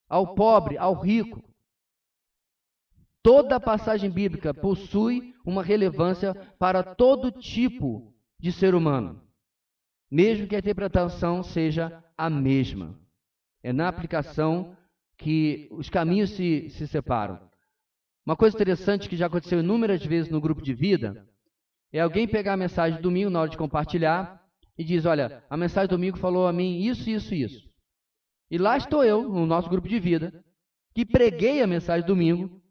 ao pobre, ao rico. Toda a passagem bíblica possui uma relevância para todo tipo de ser humano, mesmo que a interpretação seja a mesma. É na aplicação que os caminhos se separam. Uma coisa interessante que já aconteceu inúmeras vezes no grupo de vida é alguém pegar a mensagem de domingo na hora de compartilhar e diz, olha, a mensagem de domingo falou a mim isso, isso, isso. E lá estou eu, no nosso grupo de vida, que preguei a mensagem domingo,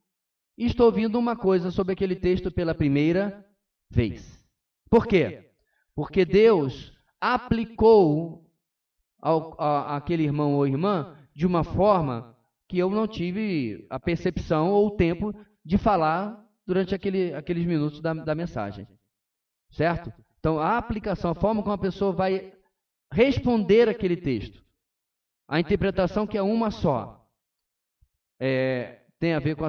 e estou ouvindo uma coisa sobre aquele texto pela primeira vez. Por quê? Porque Deus aplicou àquele irmão ou irmã de uma forma que eu não tive a percepção ou o tempo de falar durante aqueles minutos da mensagem. Certo? Então, a aplicação, a forma como a pessoa vai responder aquele texto, a interpretação que é uma só, tem a ver com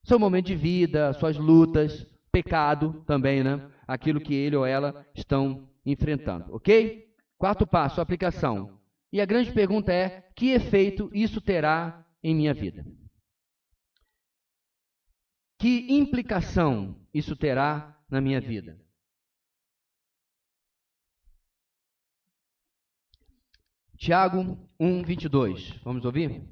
seu momento de vida, suas lutas, pecado também, né? Aquilo que ele ou ela estão enfrentando, ok? Quarto passo, aplicação. E a grande pergunta é, que efeito isso terá em minha vida? Que implicação isso terá na minha vida? Tiago 1:22. Vamos ouvir?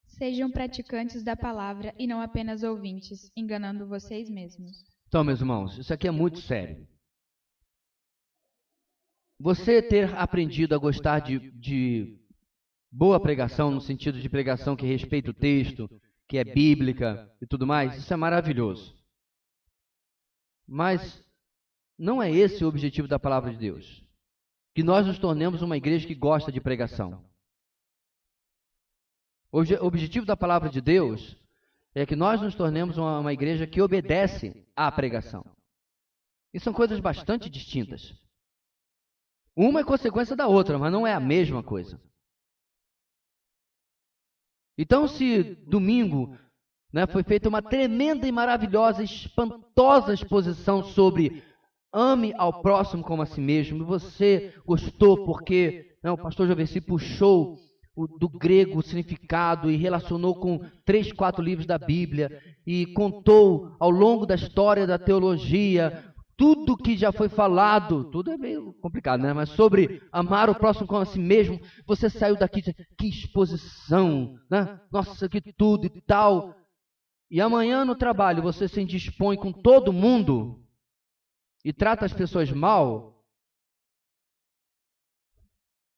Sejam praticantes da palavra e não apenas ouvintes, enganando vocês mesmos. Então, meus irmãos, isso aqui é muito sério. Você ter aprendido a gostar de boa pregação, no sentido de pregação que respeita o texto, que é bíblica e tudo mais, isso é maravilhoso. Mas não é esse o objetivo da palavra de Deus. Que nós nos tornemos uma igreja que gosta de pregação. O objetivo da palavra de Deus é que nós nos tornemos uma igreja que obedece à pregação. E são coisas bastante distintas. Uma é consequência da outra, mas não é a mesma coisa. Então, se domingo, né, foi feita uma tremenda e maravilhosa, espantosa exposição sobre ame ao próximo como a si mesmo, e você gostou porque o pastor Joveci puxou do grego o significado e relacionou com 3, 4 livros da Bíblia e contou ao longo da história da teologia tudo que já foi falado, tudo é meio complicado, né? Mas sobre amar o próximo como a si mesmo, você saiu daqui, que exposição, né? Nossa, que tudo e tal. E amanhã no trabalho você se indispõe com todo mundo e trata as pessoas mal,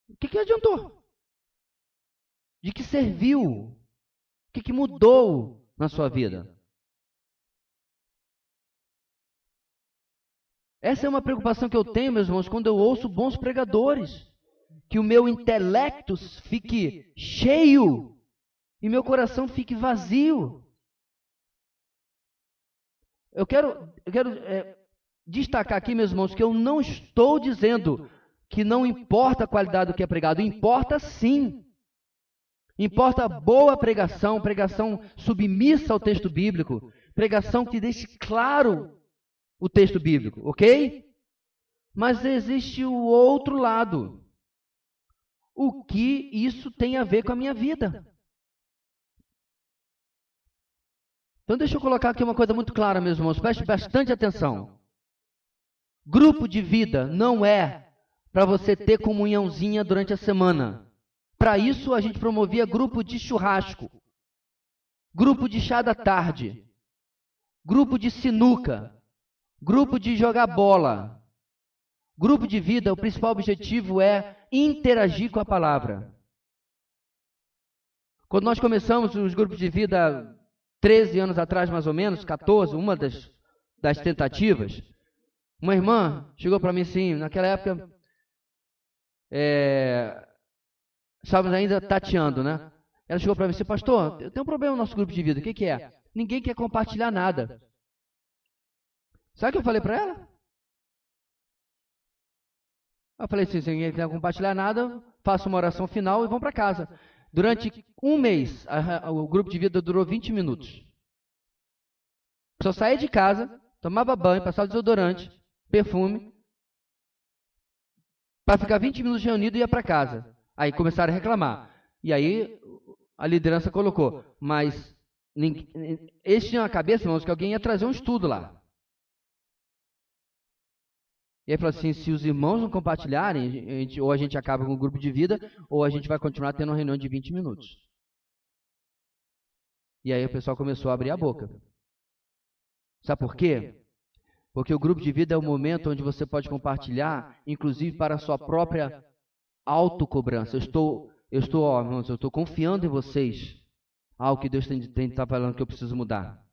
o que adiantou? De que serviu? O que mudou na sua vida? Essa é uma preocupação que eu tenho, meus irmãos, quando eu ouço bons pregadores. Que o meu intelecto fique cheio e meu coração fique vazio. Eu quero destacar aqui, meus irmãos, que eu não estou dizendo que não importa a qualidade do que é pregado. Importa sim. Importa boa pregação, pregação submissa ao texto bíblico, pregação que deixe claro o texto bíblico, ok? Mas existe o outro lado. O que isso tem a ver com a minha vida? Então deixa eu colocar aqui uma coisa muito clara, meus irmãos, preste bastante atenção. Grupo de vida não é para você ter comunhãozinha durante a semana. Para isso a gente promovia grupo de churrasco, grupo de chá da tarde, grupo de sinuca, grupo de jogar bola. Grupo de vida, o principal objetivo é interagir com a palavra. Quando nós começamos os grupos de vida 13 anos atrás, mais ou menos, 14, uma das tentativas, uma irmã chegou para mim assim, naquela época, estávamos ainda tateando, né? Ela chegou para mim assim, pastor, eu tenho um problema no nosso grupo de vida, o que é? Ninguém quer compartilhar nada. Sabe o que eu falei para ela? Eu falei assim, se ninguém quer compartilhar nada, faça uma oração final e vão para casa. Durante um mês, o grupo de vida durou 20 minutos. Só saía de casa, tomava banho, passava desodorante, perfume, para ficar 20 minutos reunido e ia para casa. Aí começaram a reclamar. E aí a liderança colocou, mas eles tinham na cabeça, irmãos, que alguém ia trazer um estudo lá. E aí falou assim, se os irmãos não compartilharem, ou a gente acaba com o grupo de vida, ou a gente vai continuar tendo uma reunião de 20 minutos. E aí o pessoal começou a abrir a boca. Sabe por quê? Porque o grupo de vida é o momento onde você pode compartilhar, inclusive para a sua própria autocobrança. Eu estou irmãos, eu estou confiando em vocês algo que Deus tem tá falando que eu preciso mudar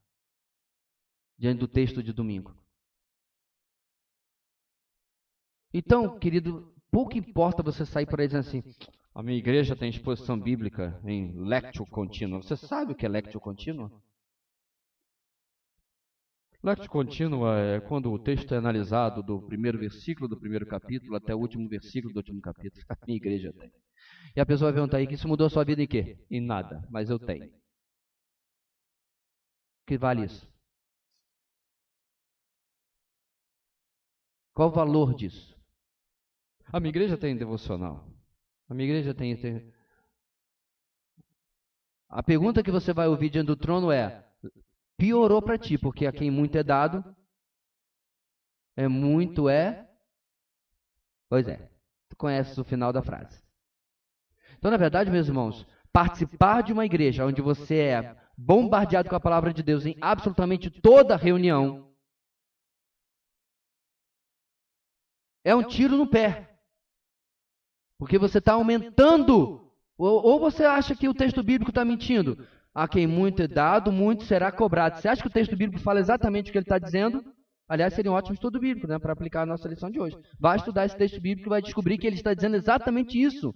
diante do texto de domingo. Então, querido, pouco importa você sair por aí dizendo assim, a minha igreja tem exposição bíblica em lectio contínua. Você sabe o que é lectio contínua? Lectio contínua é quando o texto é analisado do primeiro versículo do primeiro capítulo até o último versículo do último capítulo. A minha igreja tem. E a pessoa vai perguntar aí que isso mudou a sua vida em quê? Em nada, mas eu tenho. Que vale isso? Qual o valor disso? A minha igreja tem devocional. A minha igreja tem... A pergunta que você vai ouvir diante do trono é, piorou para ti, porque a quem muito é dado, muito é... Pois é, tu conheces o final da frase. Então, na verdade, meus irmãos, participar de uma igreja onde você é bombardeado com a palavra de Deus em absolutamente toda reunião é um tiro no pé. Porque você está aumentando. Ou você acha que o texto bíblico está mentindo? A quem muito é dado, muito será cobrado. Você acha que o texto bíblico fala exatamente o que ele está dizendo? Aliás, seria um ótimo estudo bíblico, né, para aplicar a nossa lição de hoje. Vai estudar esse texto bíblico e vai descobrir que ele está dizendo exatamente isso.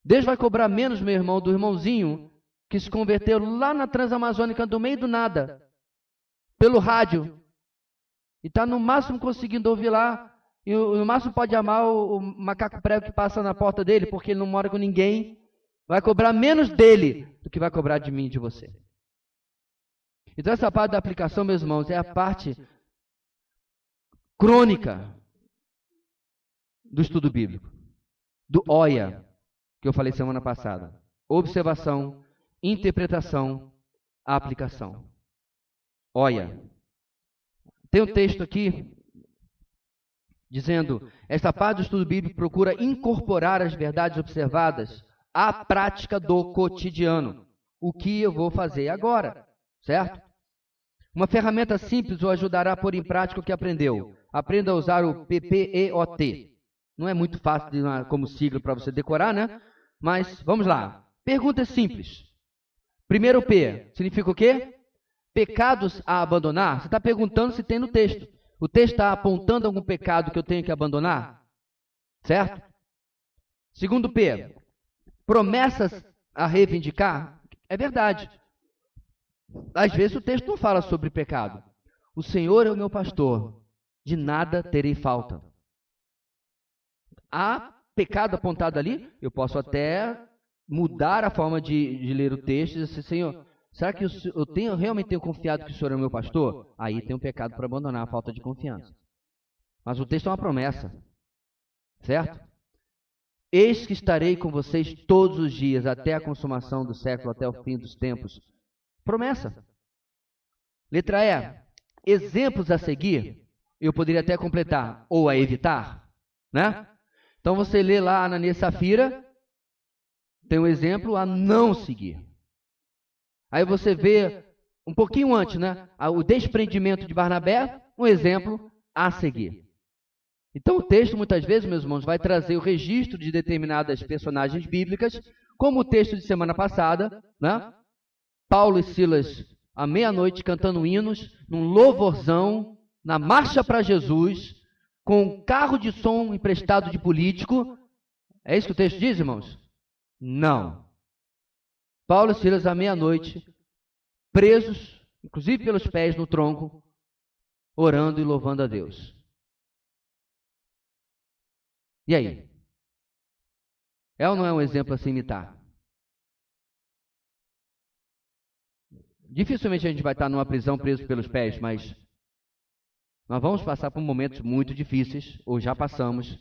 Deus vai cobrar menos, meu irmão, do irmãozinho que se converteu lá na Transamazônica, do meio do nada, pelo rádio, e está no máximo conseguindo ouvir lá, e no máximo pode amar o macaco prego que passa na porta dele, porque ele não mora com ninguém, vai cobrar menos dele do que vai cobrar de mim e de você. Então essa parte da aplicação, meus irmãos, é a parte crônica do estudo bíblico, do OIA, que eu falei semana passada. Observação, interpretação, aplicação. OIA. Tem um texto aqui dizendo, esta parte do estudo bíblico procura incorporar as verdades observadas à prática do cotidiano. O que eu vou fazer agora, certo? Uma ferramenta simples o ajudará a pôr em prática o que aprendeu. Aprenda a usar o PPEOT. Não é muito fácil como sigla para você decorar, né? Mas vamos lá. Pergunta simples. Primeiro P, significa o quê? Pecados a abandonar. Você está perguntando se tem no texto. O texto está apontando algum pecado que eu tenho que abandonar? Certo? Segundo P, promessas a reivindicar. É verdade. Às vezes o texto não fala sobre pecado. O Senhor é o meu pastor, de nada terei falta. Há pecado apontado ali? Eu posso até mudar a forma de ler o texto e dizer assim, Senhor, será que eu realmente tenho confiado que o Senhor é o meu pastor? Aí tem um pecado para abandonar, a falta de confiança. Mas o texto é uma promessa, certo? Eis que estarei com vocês todos os dias, até a consumação do século, até o fim dos tempos. Promessa. Letra E. Exemplos a seguir, eu poderia até completar, ou a evitar, né? Então você lê lá Ananias e Safira, tem um exemplo a não seguir. Aí você vê um pouquinho antes, né? O desprendimento de Barnabé, um exemplo a seguir. Então o texto, muitas vezes, meus irmãos, vai trazer o registro de determinadas personagens bíblicas, como o texto de semana passada, né? Paulo e Silas, à meia-noite, cantando hinos, num louvorzão, na marcha para Jesus, com um carro de som emprestado de político. É isso que o texto diz, irmãos? Não. Paulo e Silas, à meia-noite, presos, inclusive pelos pés no tronco, orando e louvando a Deus. E aí? É ou não é um exemplo a se imitar? Dificilmente a gente vai estar numa prisão preso pelos pés, mas nós vamos passar por momentos muito difíceis, ou já passamos,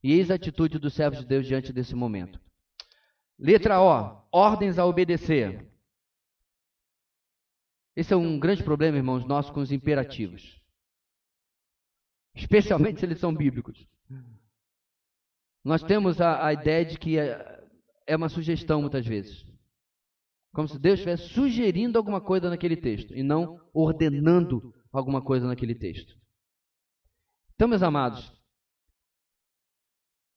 e eis a atitude dos servos de Deus diante desse momento. Letra O, ordens a obedecer. Esse é um grande problema, irmãos, nossos com os imperativos. Especialmente se eles são bíblicos. Nós temos a ideia de que é uma sugestão muitas vezes. Como se Deus estivesse sugerindo alguma coisa naquele texto e não ordenando alguma coisa naquele texto. Então, meus amados,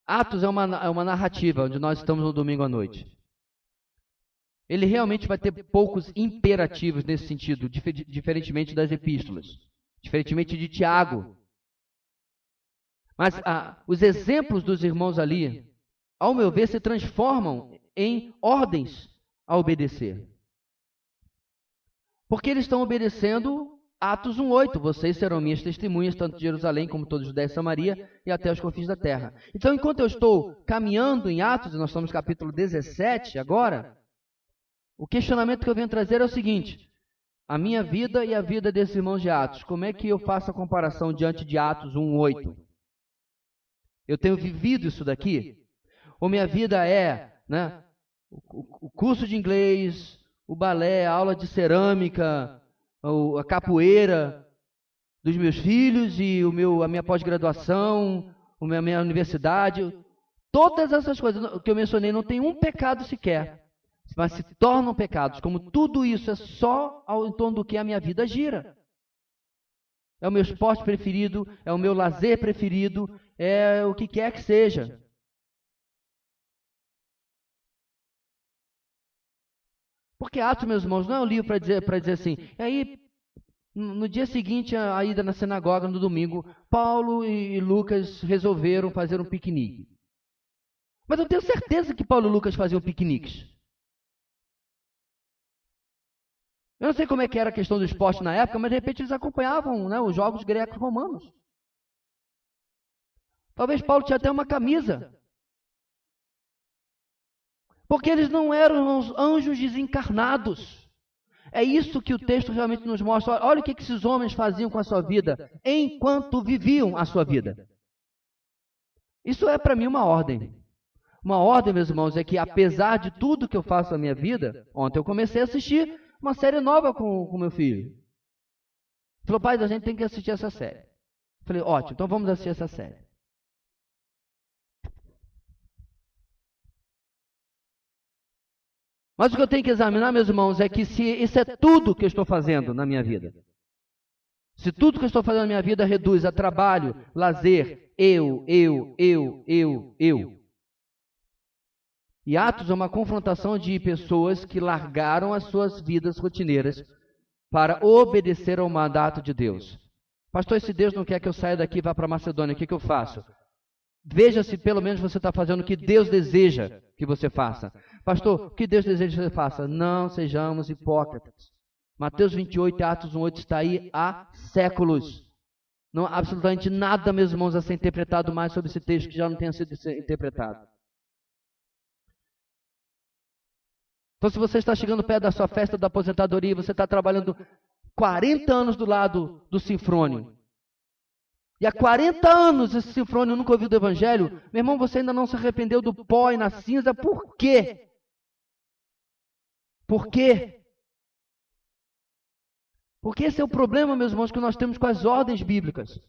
Atos é uma narrativa, onde nós estamos no domingo à noite. Ele realmente vai ter poucos imperativos nesse sentido, diferentemente das epístolas, diferentemente de Tiago. Mas os exemplos dos irmãos ali, ao meu ver, se transformam em ordens a obedecer. Porque eles estão obedecendo Atos 1:8, vocês serão minhas testemunhas, tanto de Jerusalém como toda a Judéia e Samaria e até os confins da terra. Então, enquanto eu estou caminhando em Atos, e nós estamos no capítulo 17 agora, o questionamento que eu venho trazer é o seguinte: a minha vida e a vida desses irmãos de Atos, como é que eu faço a comparação diante de Atos 1:8? Eu tenho vivido isso daqui? Ou minha vida é, né, o curso de inglês, o balé, a aula de cerâmica, a capoeira dos meus filhos e a minha pós-graduação, a minha universidade, todas essas coisas que eu mencionei, não tem um pecado sequer, mas se tornam pecados, como tudo isso é só em torno do que a minha vida gira. É o meu esporte preferido, é o meu lazer preferido, é o que quer que seja. Porque Atos, meus irmãos, não é um livro para dizer assim. E aí, no dia seguinte, a ida na sinagoga, no domingo, Paulo e Lucas resolveram fazer um piquenique. Mas eu tenho certeza que Paulo e Lucas faziam piqueniques. Eu não sei como é que era a questão do esporte na época, mas de repente eles acompanhavam, né, os jogos greco-romanos. Talvez Paulo tinha até uma camisa. Porque eles não eram os anjos desencarnados. É isso que o texto realmente nos mostra. Olha o que esses homens faziam com a sua vida enquanto viviam a sua vida. Isso é para mim uma ordem. Uma ordem, meus irmãos, é que apesar de tudo que eu faço na minha vida, ontem eu comecei a assistir uma série nova com meu filho. Ele falou: pai, a gente tem que assistir essa série. Eu falei: ótimo, então vamos assistir essa série. Mas o que eu tenho que examinar, meus irmãos, é que se isso é tudo que eu estou fazendo na minha vida, se tudo que eu estou fazendo na minha vida reduz a trabalho, lazer, eu. E Atos é uma confrontação de pessoas que largaram as suas vidas rotineiras para obedecer ao mandato de Deus. Pastor, se Deus não quer que eu saia daqui e vá para Macedônia, o que eu faço? Veja se pelo menos você está fazendo o que Deus deseja que você faça. Pastor, o que Deus deseja que você faça? Não sejamos hipócritas. Mateus 28 e Atos 1:8 está aí há séculos. Não há absolutamente nada, meus irmãos, a ser interpretado mais sobre esse texto que já não tenha sido interpretado. Então, se você está chegando perto da sua festa da aposentadoria, você está trabalhando 40 anos do lado do Sinfrônio, e há 40 anos esse Sinfrônio nunca ouviu do Evangelho, meu irmão, você ainda não se arrependeu do pó e na cinza, por quê? Por quê? Porque esse é o problema, meus irmãos, que nós temos com as ordens bíblicas.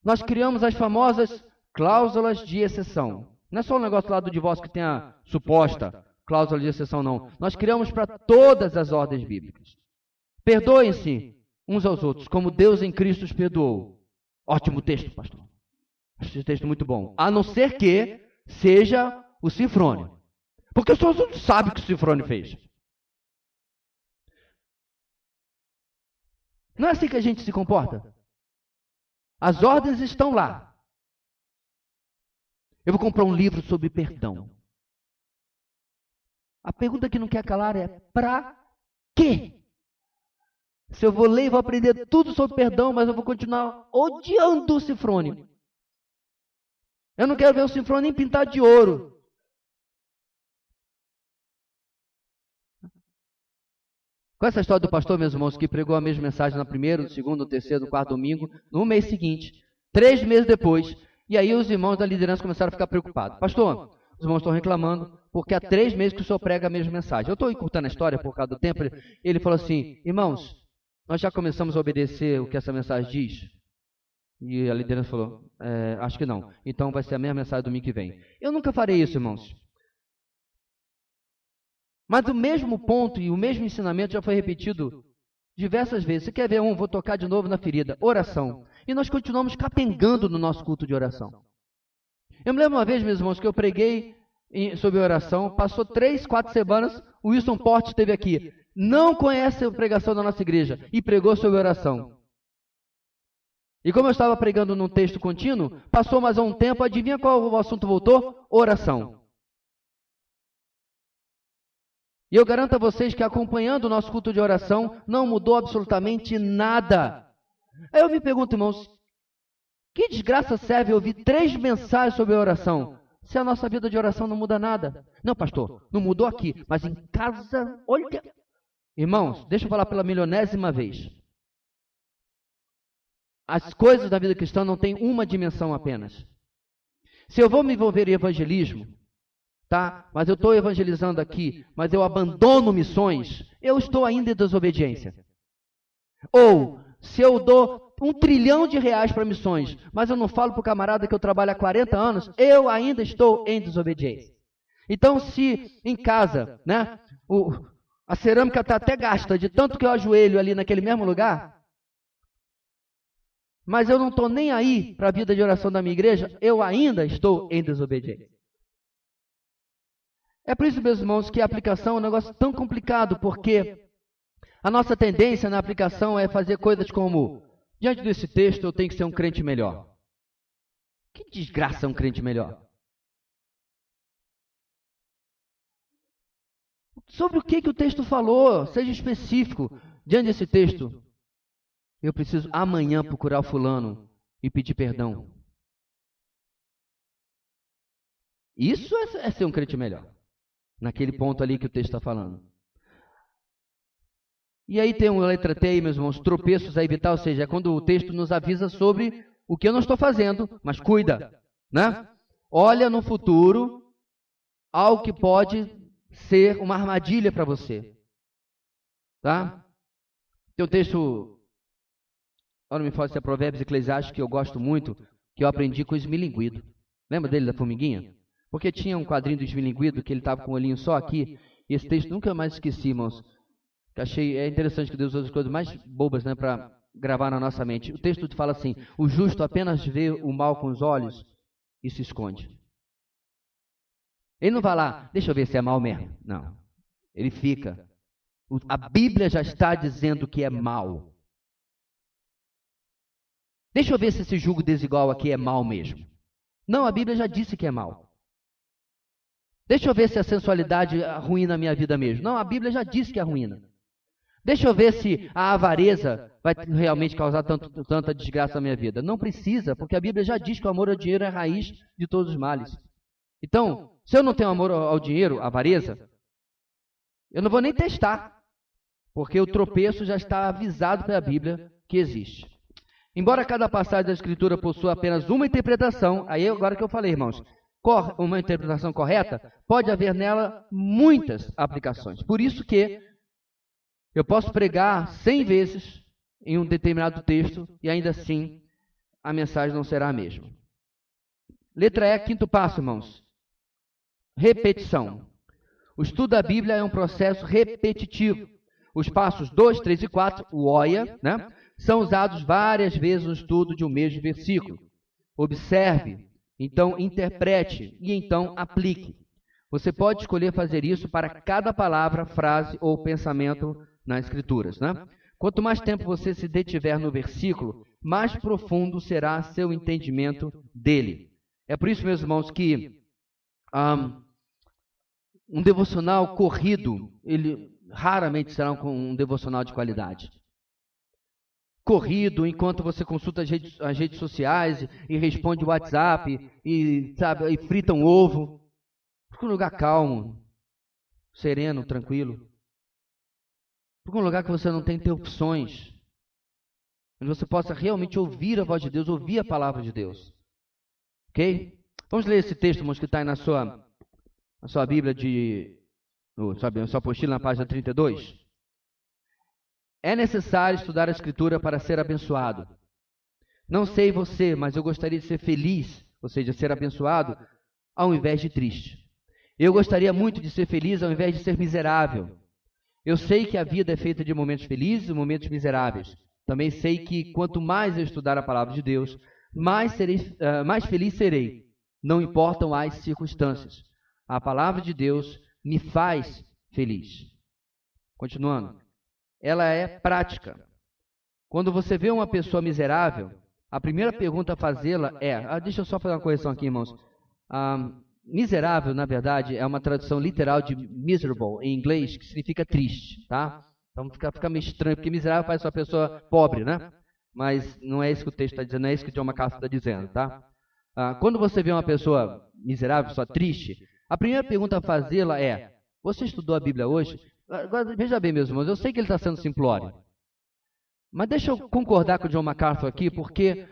Nós criamos as famosas cláusulas de exceção. Não é só o negócio lá do divórcio que tem a suposta cláusula de exceção, não. Nós criamos para todas as ordens bíblicas. Perdoem-se uns aos outros, como Deus em Cristo os perdoou. Ótimo texto, pastor. Esse texto é muito bom. A não ser que seja o Sinfrônio. Porque o senhor não sabe o que o Sinfrônio fez. Não é assim que a gente se comporta? As ordens estão lá. Eu vou comprar um livro sobre perdão. A pergunta que não quer calar é: para quê? Se eu vou ler e vou aprender tudo sobre perdão, mas eu vou continuar odiando o Sinfrônio. Eu não quero ver o Sinfrônio nem pintado de ouro. Com essa história do pastor, meus irmãos, que pregou a mesma mensagem no primeiro, no segundo, no terceiro, no quarto domingo, no mês seguinte, 3 meses depois, e aí os irmãos da liderança começaram a ficar preocupados. Pastor, os irmãos estão reclamando, porque há 3 meses que o senhor prega a mesma mensagem. Eu estou encurtando a história por causa do tempo. Ele falou assim: irmãos, nós já começamos a obedecer o que essa mensagem diz? E a liderança falou: acho que não. Então vai ser a mesma mensagem domingo que vem. Eu nunca farei isso, irmãos. Mas o mesmo ponto e o mesmo ensinamento já foi repetido diversas vezes. Você quer ver um? Vou tocar de novo na ferida. Oração. E nós continuamos capengando no nosso culto de oração. Eu me lembro uma vez, meus irmãos, que eu preguei sobre oração, passou 3, 4 semanas, o Wilson Porte esteve aqui. Não conhece a pregação da nossa igreja e pregou sobre oração. E como eu estava pregando num texto contínuo, passou mais um tempo, adivinha qual o assunto voltou? Oração. E eu garanto a vocês que acompanhando o nosso culto de oração, não mudou absolutamente nada. Aí eu me pergunto, irmãos, que desgraça serve ouvir 3 mensagens sobre oração, se a nossa vida de oração não muda nada? Não, pastor, não mudou aqui, mas em casa, olha... Irmãos, deixa eu falar pela milionésima vez. As coisas da vida cristã não têm uma dimensão apenas. Se eu vou me envolver em evangelismo, tá? Mas eu estou evangelizando aqui, mas eu abandono missões, eu estou ainda em desobediência. Ou, se eu dou R$1 trilhão para missões, mas eu não falo para o camarada que eu trabalho há 40 anos, eu ainda estou em desobediência. Então, se em casa, né, a cerâmica está até gasta, de tanto que eu ajoelho ali naquele mesmo lugar, mas eu não estou nem aí para a vida de oração da minha igreja, eu ainda estou em desobediência. É por isso, meus irmãos, que a aplicação é um negócio tão complicado, porque a nossa tendência na aplicação é fazer coisas como, diante desse texto eu tenho que ser um crente melhor. Que desgraça é um crente melhor? Sobre o que o texto falou, seja específico. Diante desse texto, eu preciso amanhã procurar o fulano e pedir perdão. Isso é ser um crente melhor. Naquele ponto ali que o texto está falando. E aí tem uma letra T aí, meus irmãos, tropeços a evitar, ou seja, é quando o texto nos avisa sobre o que eu não estou fazendo, mas cuida, né? Olha no futuro algo que pode ser uma armadilha para você. Tá? Tem um texto, agora me fala se é Provérbios Eclesiásticos, que eu gosto muito, que eu aprendi com o Esmilinguido. Lembra dele, da formiguinha? Porque tinha um quadrinho do Esmilinguido, que ele estava com o olhinho só aqui, e esse texto nunca mais esqueci, irmãos. Achei interessante que Deus usa as coisas mais bobas, né, para gravar na nossa mente. O texto fala assim, o justo apenas vê o mal com os olhos e se esconde. Ele não vai lá, deixa eu ver se é mal mesmo. Não, ele fica. A Bíblia já está dizendo que é mal. Deixa eu ver se esse julgo desigual aqui é mal mesmo. Não, a Bíblia já disse que é mal. Deixa eu ver se a sensualidade arruína a minha vida mesmo. Não, a Bíblia já disse que arruína. Deixa eu ver se a avareza vai realmente causar tanta desgraça na minha vida. Não precisa, porque a Bíblia já diz que o amor ao dinheiro é a raiz de todos os males. Então, se eu não tenho amor ao dinheiro, avareza, eu não vou nem testar, porque o tropeço já está avisado pela Bíblia que existe. Embora cada passagem da Escritura possua apenas uma interpretação, aí agora que eu falei, irmãos, uma interpretação correta, pode haver nela muitas aplicações. Por isso que eu posso pregar 100 vezes em um determinado texto e ainda assim a mensagem não será a mesma. Letra E, quinto passo, irmãos. Repetição. O estudo da Bíblia é um processo repetitivo. Os passos 2, 3 e 4, o OIA, né, são usados várias vezes no estudo de um mesmo versículo. Observe, então interprete e então aplique. Você pode escolher fazer isso para cada palavra, frase ou pensamento nas Escrituras, né? Quanto mais tempo você se detiver no versículo, mais profundo será seu entendimento dele. É por isso, meus irmãos, que um devocional corrido, ele raramente será um devocional de qualidade. Corrido, enquanto você consulta as redes sociais e responde o WhatsApp e frita um ovo. Fica um lugar calmo, sereno, tranquilo. Fica um lugar que você não tem interrupções. Onde você possa realmente ouvir a voz de Deus, ouvir a palavra de Deus. Ok? Vamos ler esse texto, irmãos, que está aí na sua Bíblia, na sua apostila, na página 32. É necessário estudar a Escritura para ser abençoado. Não sei você, mas eu gostaria de ser feliz, ou seja, ser abençoado, ao invés de triste. Eu gostaria muito de ser feliz ao invés de ser miserável. Eu sei que a vida é feita de momentos felizes e momentos miseráveis. Também sei que quanto mais eu estudar a palavra de Deus, mais feliz serei. não importam as circunstâncias. A palavra de Deus me faz feliz. Continuando. Ela é prática. Quando você vê uma pessoa miserável, a primeira pergunta a fazê-la é... deixa eu só fazer uma correção aqui, irmãos. Miserável, na verdade, é uma tradução literal de miserable, em inglês, que significa triste, tá? Então fica meio estranho, porque miserável faz uma pessoa pobre, né? Mas não é isso que o texto está dizendo, não é isso que o John MacArthur está dizendo, tá? Quando você vê uma pessoa miserável, só triste, a primeira pergunta a fazê-la é: você estudou a Bíblia hoje? Agora, veja bem, meus irmãos, eu sei que ele está sendo simplório, mas deixa eu concordar com o John MacArthur aqui, porque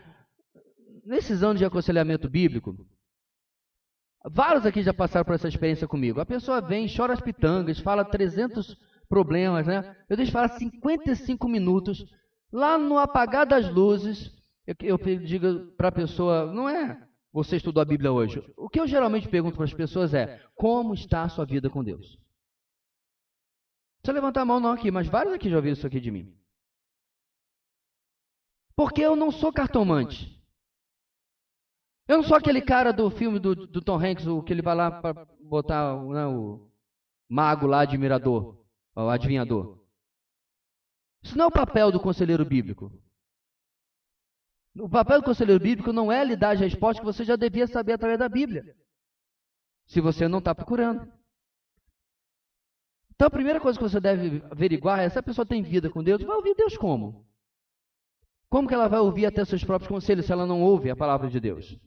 nesses anos de aconselhamento bíblico, vários aqui já passaram por essa experiência comigo. A pessoa vem, chora as pitangas, fala 300 problemas, né? Eu deixo falar 55 minutos, lá no apagar das luzes, eu digo para a pessoa, não é você estudou a Bíblia hoje. O que eu geralmente pergunto para as pessoas é: como está a sua vida com Deus? Não precisa levantar a mão não aqui, mas vários aqui já ouviram isso aqui de mim. Porque eu não sou cartomante. Eu não sou aquele cara do filme do Tom Hanks, o que ele vai lá para botar o mago lá de Mirador, o adivinhador. Isso não é o papel do conselheiro bíblico. O papel do conselheiro bíblico não é lhe dar as respostas que você já devia saber através da Bíblia, se você não está procurando. Então a primeira coisa que você deve averiguar é se a pessoa tem vida com Deus. Vai ouvir Deus como? Como que ela vai ouvir até seus próprios conselhos se ela não ouve a palavra de Deus?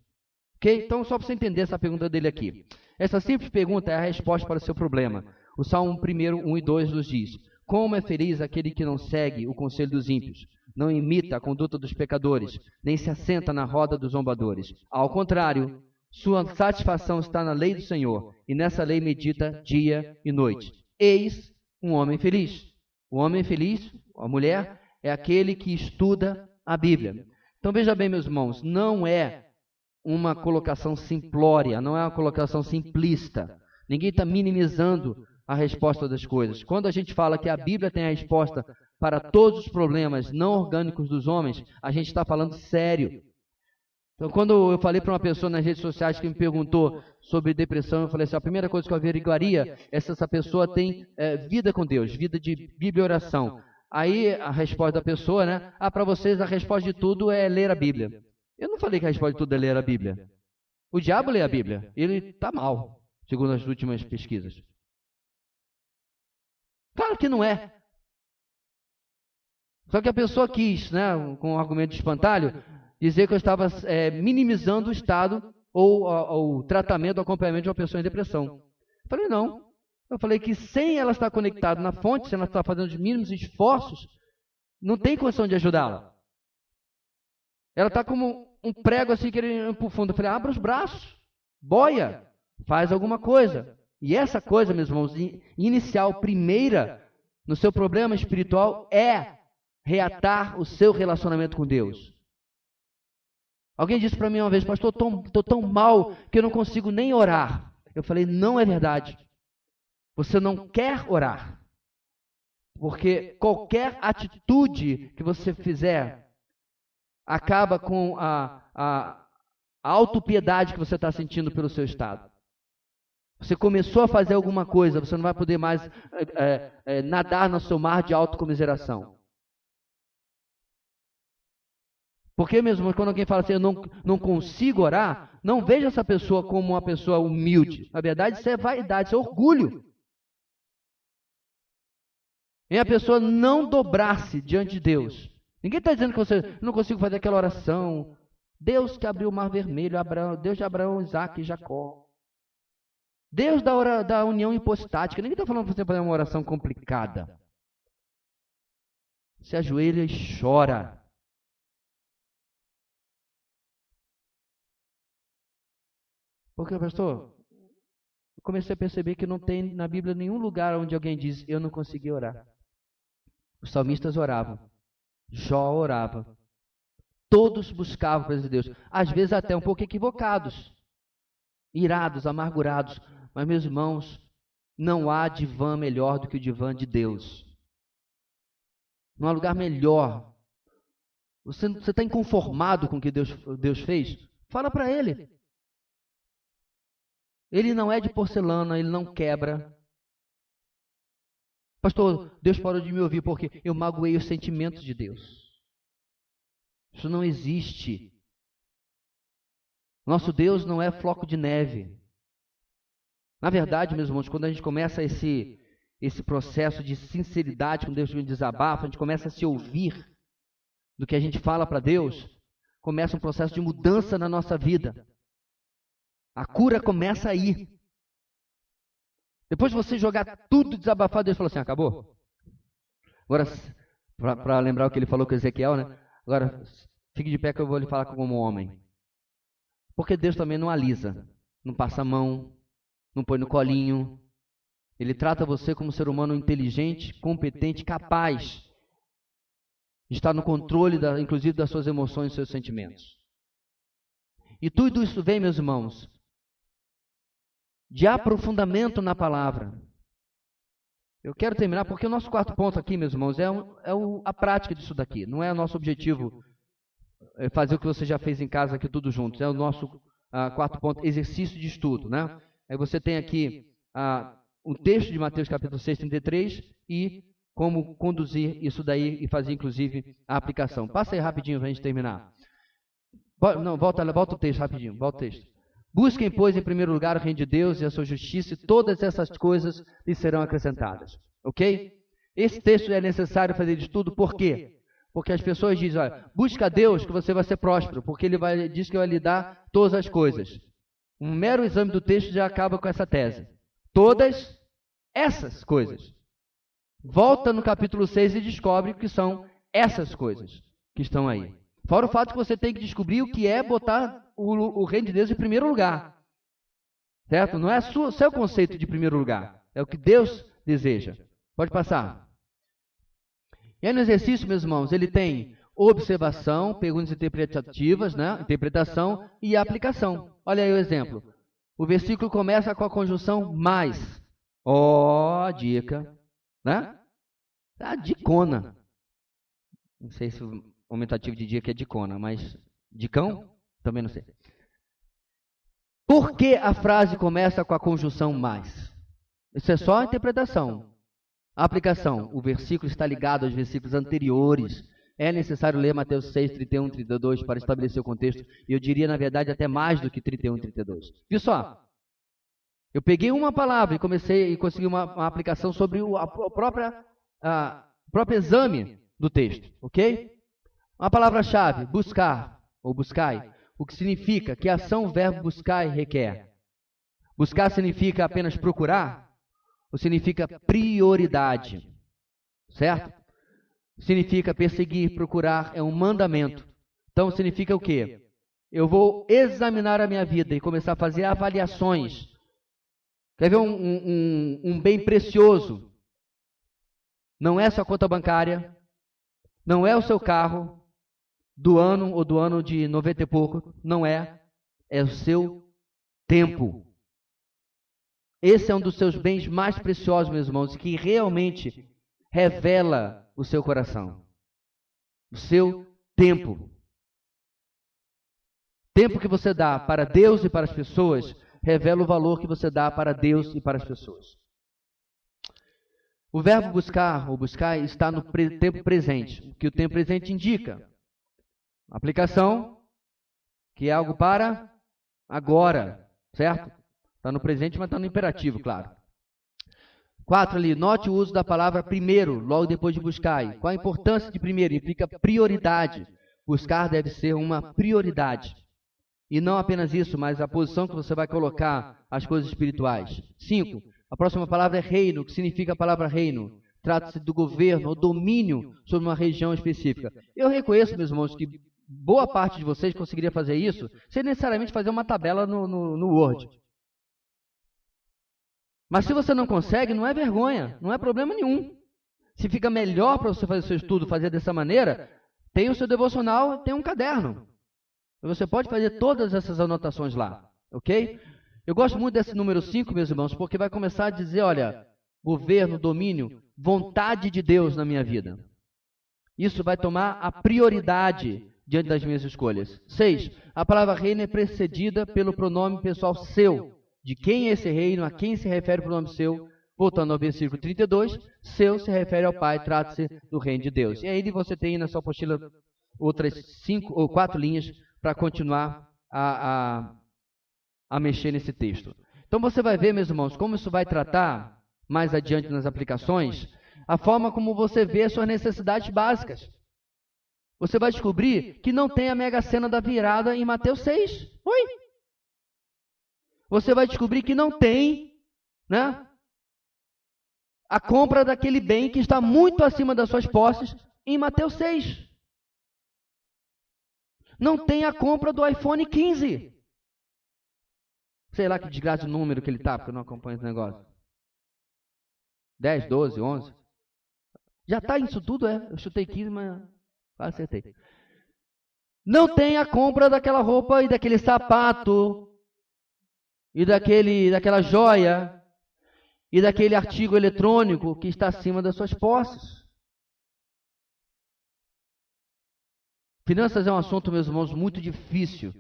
Ok? Então, só para você entender essa pergunta dele aqui. Essa simples pergunta é a resposta para o seu problema. O Salmo 1, 1 e 2 nos diz: como é feliz aquele que não segue o conselho dos ímpios, não imita a conduta dos pecadores, nem se assenta na roda dos zombadores. Ao contrário, sua satisfação está na lei do Senhor, e nessa lei medita dia e noite. Eis um homem feliz. O homem feliz, a mulher, é aquele que estuda a Bíblia. Então veja bem, meus irmãos, não é uma colocação simplória, não é uma colocação simplista. Ninguém está minimizando a resposta das coisas. Quando a gente fala que a Bíblia tem a resposta para todos os problemas não orgânicos dos homens, a gente está falando sério. Então, quando eu falei para uma pessoa nas redes sociais que me perguntou sobre depressão, eu falei assim: a primeira coisa que eu averiguaria é se essa pessoa tem vida com Deus, vida de Bíblia e oração. Aí a resposta da pessoa, né? Para vocês a resposta de tudo é ler a Bíblia. Eu não falei que a resposta de tudo é ler a Bíblia. O diabo lê a Bíblia. Ele está mal, segundo as últimas pesquisas. Claro que não é. Só que a pessoa quis, né, com o argumento de espantalho, dizer que eu estava minimizando o estado ou o tratamento, o acompanhamento de uma pessoa em depressão. Eu falei, não. Eu falei que sem ela estar conectada na fonte, se ela está fazendo os mínimos esforços, não tem condição de ajudá-la. Ela está como um prego assim querendo ir para o fundo. Eu falei, abra os braços, boia, faz alguma coisa. E essa coisa, meus irmãos, inicial, primeira, no seu problema espiritual, é reatar o seu relacionamento com Deus. Alguém disse para mim uma vez: pastor, estou tão mal que eu não consigo nem orar. Eu falei, não é verdade. Você não quer orar. Porque qualquer atitude que você fizer acaba com a autopiedade que você está sentindo pelo seu estado. Você começou a fazer alguma coisa, você não vai poder mais nadar no seu mar de autocomiseração. Porque mesmo quando alguém fala assim, eu não consigo orar, não veja essa pessoa como uma pessoa humilde. Na verdade, isso é vaidade, isso é orgulho. E a pessoa não dobrar-se diante de Deus. Ninguém está dizendo que você não consigo fazer aquela oração. Deus que abriu o mar vermelho, Deus de Abraão, Isaac e Jacó. Deus da união hipostática. Ninguém está falando para você fazer uma oração complicada. Se ajoelha e chora. Porque, pastor, eu comecei a perceber que não tem na Bíblia nenhum lugar onde alguém diz, eu não consegui orar. Os salmistas oravam. Jó orava. Todos buscavam a presença de Deus. Às vezes até um pouco equivocados. Irados, amargurados. Mas, meus irmãos, não há divã melhor do que o divã de Deus. Não há lugar melhor. Você está inconformado com o que Deus fez? Fala para Ele. Ele não é de porcelana, ele não quebra. Pastor, Deus parou de me ouvir porque eu magoei os sentimentos de Deus. Isso não existe. Nosso Deus não é floco de neve. Na verdade, meus irmãos, quando a gente começa esse processo de sinceridade com Deus, que desabafa, a gente começa a se ouvir do que a gente fala para Deus, começa um processo de mudança na nossa vida. A cura começa aí. Depois de você jogar tudo desabafado, Deus falou assim, acabou? Agora, para lembrar o que ele falou com Ezequiel, né? Agora, fique de pé que eu vou lhe falar como homem. Porque Deus também não alisa, não passa a mão, não põe no colinho. Ele trata você como um ser humano inteligente, competente, capaz de estar no controle, inclusive, das suas emoções e seus sentimentos. E tudo isso vem, meus irmãos, de aprofundamento na palavra. Eu quero terminar porque o nosso quarto ponto aqui, meus irmãos, é a prática disso daqui. Não é o nosso objetivo fazer o que você já fez em casa aqui tudo juntos. É o nosso quarto ponto, exercício de estudo, né? Aí você tem aqui um texto de Mateus capítulo 6, 33 e como conduzir isso daí e fazer inclusive a aplicação. Passa aí rapidinho para a gente terminar. Não, volta o texto rapidinho, volta o texto. Busquem, pois, em primeiro lugar o reino de Deus e a sua justiça, e todas essas coisas lhes serão acrescentadas. Ok? Esse texto é necessário fazer de tudo, por quê? Porque as pessoas dizem, olha, busca a Deus que você vai ser próspero, porque Ele diz que vai lhe dar todas as coisas. Um mero exame do texto já acaba com essa tese. Todas essas coisas. Volta no capítulo 6 e descobre que são essas coisas que estão aí. Fora o fato que você tem que descobrir o que é botar o reino de Deus em primeiro lugar. Certo? Não é seu conceito de primeiro lugar. É o que Deus deseja. Pode passar. E aí no exercício, meus irmãos, ele tem observação, perguntas interpretativas, né? Interpretação e aplicação. Olha aí o exemplo. O versículo começa com a conjunção mais. Ó, dica. Né? A dicona. Não sei se o aumentativo de dica é dicona, mas dicão? Também não sei. Por que a frase começa com a conjunção mais? Isso é só a interpretação. A aplicação. O versículo está ligado aos versículos anteriores. É necessário ler Mateus 6, 31, 32 para estabelecer o contexto. E eu diria, na verdade, até mais do que 31, 32. Viu só? Eu peguei uma palavra e consegui uma aplicação sobre o próprio exame do texto. Ok? Uma palavra-chave, buscar ou buscai. O que significa? Que ação o verbo buscar requer? Buscar significa apenas procurar? Ou significa prioridade? Certo? Significa perseguir, procurar, é um mandamento. Então significa o quê? Eu vou examinar a minha vida e começar a fazer avaliações. Quer ver um bem precioso? Não é sua conta bancária, não é o seu carro do ano ou do ano de 90 e pouco, não é. É o seu tempo. Esse é um dos seus bens mais preciosos, meus irmãos, que realmente revela o seu coração. O seu tempo. Tempo que você dá para Deus e para as pessoas revela o valor que você dá para Deus e para as pessoas. O verbo buscar ou buscar está no tempo presente. O que o tempo presente indica? Aplicação, que é algo para agora, certo? Está no presente, mas está no imperativo, claro. 4 ali, note o uso da palavra primeiro, logo depois de buscar. Qual a importância de primeiro? Implica prioridade. Buscar deve ser uma prioridade. E não apenas isso, mas a posição que você vai colocar as coisas espirituais. 5, a próxima palavra é reino. O que significa a palavra reino? Trata-se do governo ou domínio sobre uma região específica. Eu reconheço, meus irmãos, que boa parte de vocês conseguiria fazer isso sem necessariamente fazer uma tabela no Word. Mas se você não consegue, não é vergonha, não é problema nenhum. Se fica melhor para você fazer o seu estudo, fazer dessa maneira, tem o seu devocional, tem um caderno. Você pode fazer todas essas anotações lá, ok? Eu gosto muito desse número 5, meus irmãos, porque vai começar a dizer, olha, governo, domínio, vontade de Deus na minha vida. Isso vai tomar a prioridade diante das minhas escolhas. 6, a palavra reino é precedida pelo pronome pessoal seu. de quem é esse reino, a quem se refere o pronome seu. Voltando ao versículo 32, seu se refere ao Pai, trata-se do reino de Deus. E aí você tem na sua apostila outras 5 ou 4 linhas para continuar a mexer nesse texto. Então você vai ver, meus irmãos, como isso vai tratar mais adiante nas aplicações, a forma como você vê as suas necessidades básicas. Você vai descobrir que não tem a mega sena da virada em Mateus 6. Oi? Você vai descobrir que não tem, né, a compra daquele bem que está muito acima das suas posses em Mateus 6. Não tem a compra do iPhone 15. Sei lá que desgraça de número que ele está, porque eu não acompanho esse negócio. 10, 12, 11. Já está isso tudo, é? Eu chutei 15, mas quase acertei. Não tem a compra daquela roupa e daquele sapato e daquela joia e daquele artigo eletrônico que está acima das suas posses. Finanças é um assunto, meus irmãos, muito difícil.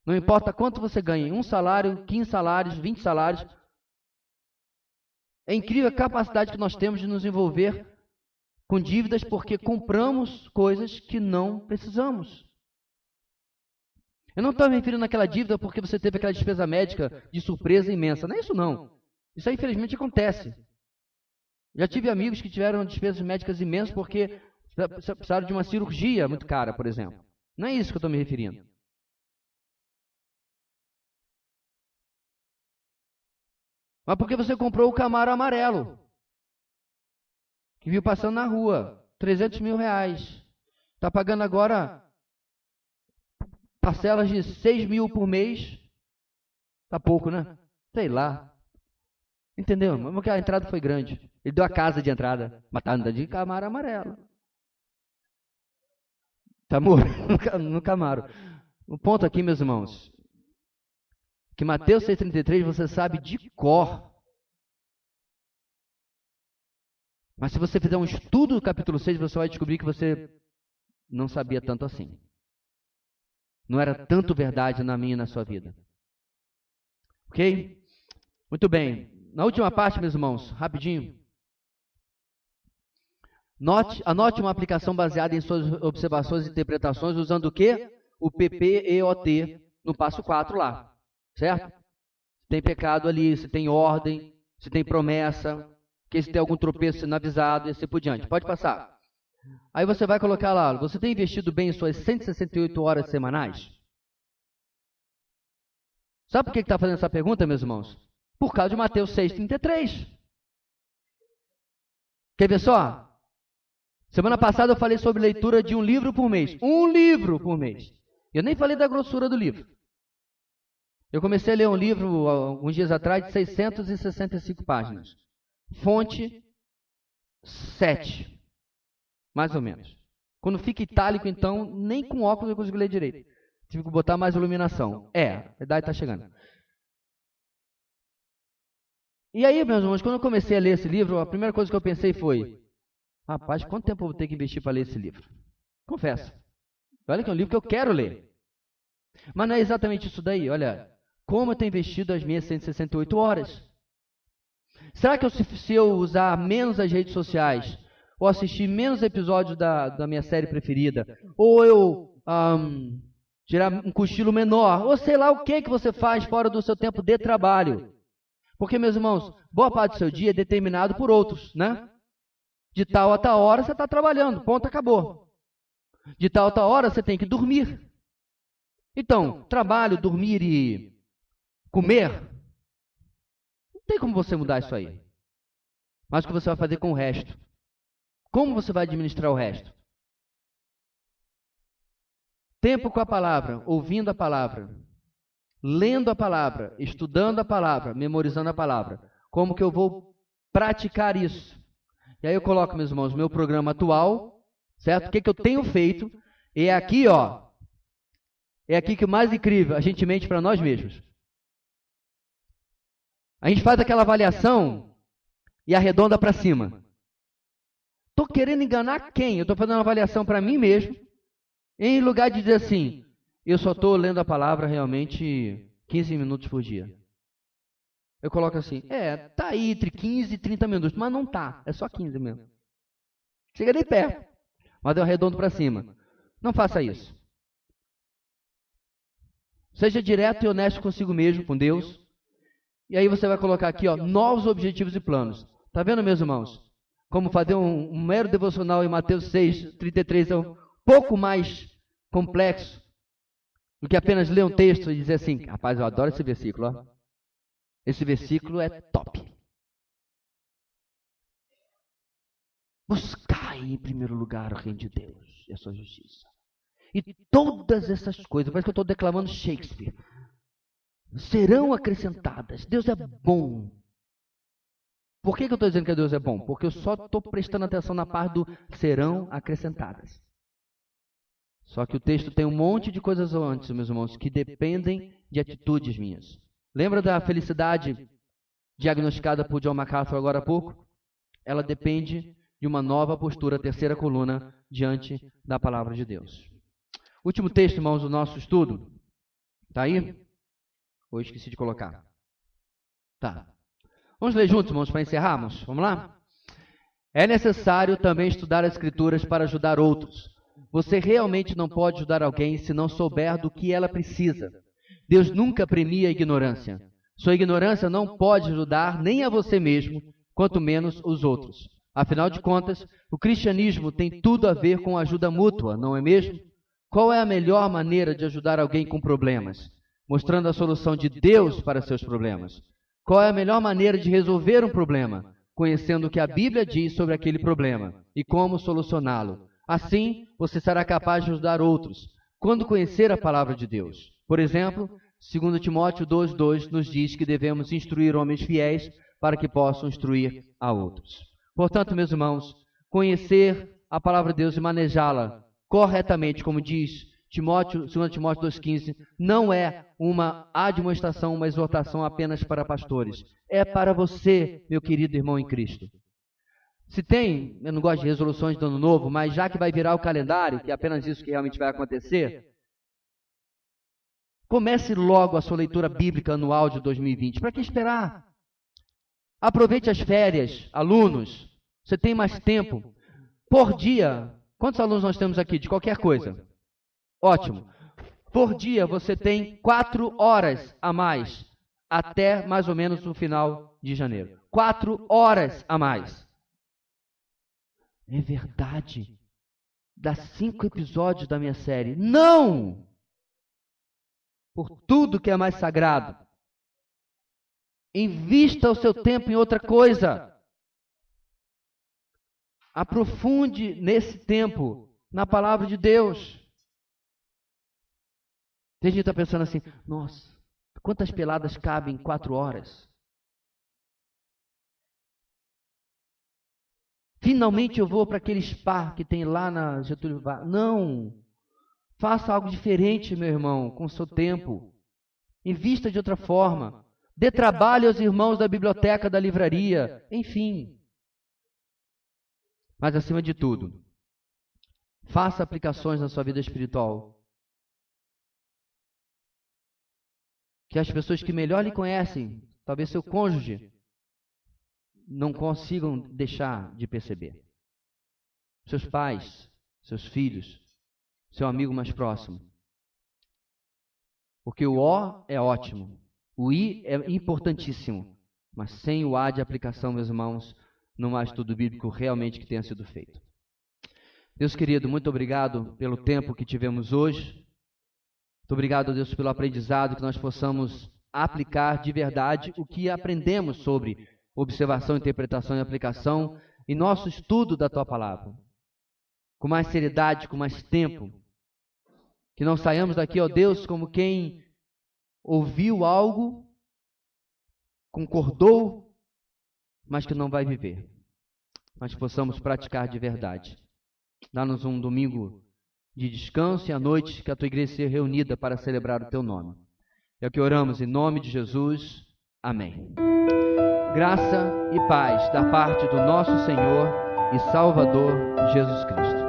Não importa quanto você ganhe, 1 salário, 15 salários, 20 salários. É incrível a capacidade que nós temos de nos envolver com dívidas porque compramos coisas que não precisamos. Eu não estou me referindo àquela dívida porque você teve aquela despesa médica de surpresa imensa. Não é isso, não. Isso aí, infelizmente, acontece. Já tive amigos que tiveram despesas médicas imensas porque precisaram de uma cirurgia muito cara, por exemplo. Não é isso que eu estou me referindo. Mas porque você comprou o Camaro amarelo, que viu passando na rua, 300 mil reais. Está pagando agora parcelas de 6 mil por mês. Está pouco, né? Sei lá. Entendeu? Mas porque a entrada foi grande. Ele deu a casa de entrada, mas está andando de Camaro amarelo. Está morando no Camaro. O ponto aqui, meus irmãos, que Mateus 6,33 você sabe de cor. Mas se você fizer um estudo do capítulo 6, você vai descobrir que você não sabia tanto assim. Não era tanto verdade na minha e na sua vida. Ok? Muito bem. Na última parte, meus irmãos, rapidinho. Anote uma aplicação baseada em suas observações e interpretações usando o quê? O PPEOT no passo 4 lá. Certo? Se tem pecado ali, se tem ordem, se tem promessa, que se tem algum tropeço sendo avisado e assim por diante. Pode passar. Aí você vai colocar lá, você tem investido bem em suas 168 horas semanais? Sabe por que está fazendo essa pergunta, meus irmãos? Por causa de Mateus 6,33. Quer ver só? Semana passada eu falei sobre leitura de um livro por mês. Um livro por mês. Eu nem falei da grossura do livro. Eu comecei a ler um livro, alguns dias atrás, de 665 páginas. Fonte 7, mais ou menos. Quando fica itálico, então, nem com óculos eu consigo ler direito. Tive que botar mais iluminação. A idade está chegando. E aí, meus irmãos, quando eu comecei a ler esse livro, a primeira coisa que eu pensei foi: rapaz, quanto tempo eu vou ter que investir para ler esse livro? Confesso. Olha que é um livro que eu quero ler. Mas não é exatamente isso daí. Olha, como eu tenho investido as minhas 168 horas? Será que se eu usar menos as redes sociais, ou assistir menos episódios da minha série preferida, ou eu tirar um cochilo menor, ou sei lá o que você faz fora do seu tempo de trabalho? Porque, meus irmãos, boa parte do seu dia é determinado por outros, né? De tal a tal hora você está trabalhando, ponto, acabou. De tal a tal hora você tem que dormir. Então, trabalho, dormir e comer, não tem como você mudar isso aí. Mas o que você vai fazer com o resto? Como você vai administrar o resto? Tempo com a palavra, ouvindo a palavra, lendo a palavra, estudando a palavra, memorizando a palavra. Como que eu vou praticar isso? E aí eu coloco, meus irmãos, meu programa atual, certo? O que eu tenho feito? E é aqui, ó. É aqui que o mais incrível, a gente mente para nós mesmos. A gente faz aquela avaliação e arredonda para cima. Estou querendo enganar quem? Eu estou fazendo uma avaliação para mim mesmo, em lugar de dizer assim, eu só estou lendo a palavra realmente 15 minutos por dia. Eu coloco assim, tá aí entre 15 e 30 minutos, mas não tá, é só 15 mesmo. Chega nem perto, mas eu arredondo para cima. Não faça isso. Seja direto e honesto consigo mesmo, com Deus. E aí você vai colocar aqui, novos objetivos e planos. Tá vendo, meus irmãos? Como fazer um mero devocional em Mateus 6, 33 é um pouco mais complexo do que apenas ler um texto e dizer assim, rapaz, eu adoro esse versículo, ó. Esse versículo é top. Buscai em primeiro lugar o reino de Deus e a sua justiça. E todas essas coisas, parece que eu estou declamando Shakespeare, serão acrescentadas. Deus é bom. Por que eu estou dizendo que Deus é bom? Porque eu só estou prestando atenção na parte do serão acrescentadas. Só que o texto tem um monte de coisas antes, meus irmãos, que dependem de atitudes minhas. Lembra da felicidade diagnosticada por John MacArthur agora há pouco? Ela depende de uma nova postura, terceira coluna, diante da palavra de Deus. Último texto, irmãos, do nosso estudo. Está aí? Ou esqueci de colocar? Tá. Vamos ler juntos, irmãos, para encerrarmos? Vamos lá? É necessário também estudar as Escrituras para ajudar outros. Você realmente não pode ajudar alguém se não souber do que ela precisa. Deus nunca premia a ignorância. Sua ignorância não pode ajudar nem a você mesmo, quanto menos os outros. Afinal de contas, o cristianismo tem tudo a ver com ajuda mútua, não é mesmo? Qual é a melhor maneira de ajudar alguém com problemas? Mostrando a solução de Deus para seus problemas. Qual é a melhor maneira de resolver um problema? Conhecendo o que a Bíblia diz sobre aquele problema e como solucioná-lo. Assim, você será capaz de ajudar outros, quando conhecer a palavra de Deus. Por exemplo, 2 Timóteo 2,2 nos diz que devemos instruir homens fiéis para que possam instruir a outros. Portanto, meus irmãos, conhecer a palavra de Deus e manejá-la corretamente, como diz 2 Timóteo 2,15, não é uma admoestação, uma exortação apenas para pastores. É para você, meu querido irmão em Cristo. Se tem, eu não gosto de resoluções de ano novo, mas já que vai virar o calendário, que é apenas isso que realmente vai acontecer, comece logo a sua leitura bíblica anual de 2020. Para que esperar? Aproveite as férias, alunos. Você tem mais tempo. Por dia, quantos alunos nós temos aqui de qualquer coisa? Ótimo. Por dia você tem 4 horas a mais, até mais ou menos o final de janeiro. 4 horas a mais. É verdade. Dá 5 episódios da minha série. Não! Por tudo que é mais sagrado. Invista o seu tempo em outra coisa. Aprofunde nesse tempo na palavra de Deus. Tem gente que está pensando assim, nossa, quantas peladas cabem em 4 horas? Finalmente eu vou para aquele spa que tem lá na Getúlio Vargas. Não! Faça algo diferente, meu irmão, com o seu tempo. Invista de outra forma. Dê trabalho aos irmãos da biblioteca, da livraria, enfim. Mas acima de tudo, faça aplicações na sua vida espiritual. Que as pessoas que melhor lhe conhecem, talvez seu cônjuge, não consigam deixar de perceber. Seus pais, seus filhos, seu amigo mais próximo. Porque o O é ótimo, o I é importantíssimo, mas sem o A de aplicação, meus irmãos, não há estudo bíblico realmente que tenha sido feito. Deus querido, muito obrigado pelo tempo que tivemos hoje. Muito obrigado, Deus, pelo aprendizado, que nós possamos aplicar de verdade o que aprendemos sobre observação, interpretação e aplicação em nosso estudo da Tua Palavra. Com mais seriedade, com mais tempo. Que não saiamos daqui, ó Deus, como quem ouviu algo, concordou, mas que não vai viver. Mas possamos praticar de verdade. Dá-nos um domingo de descanso e à noite que a Tua igreja seja reunida para celebrar o Teu nome. É o que oramos em nome de Jesus. Amém. Graça e paz da parte do nosso Senhor e Salvador Jesus Cristo.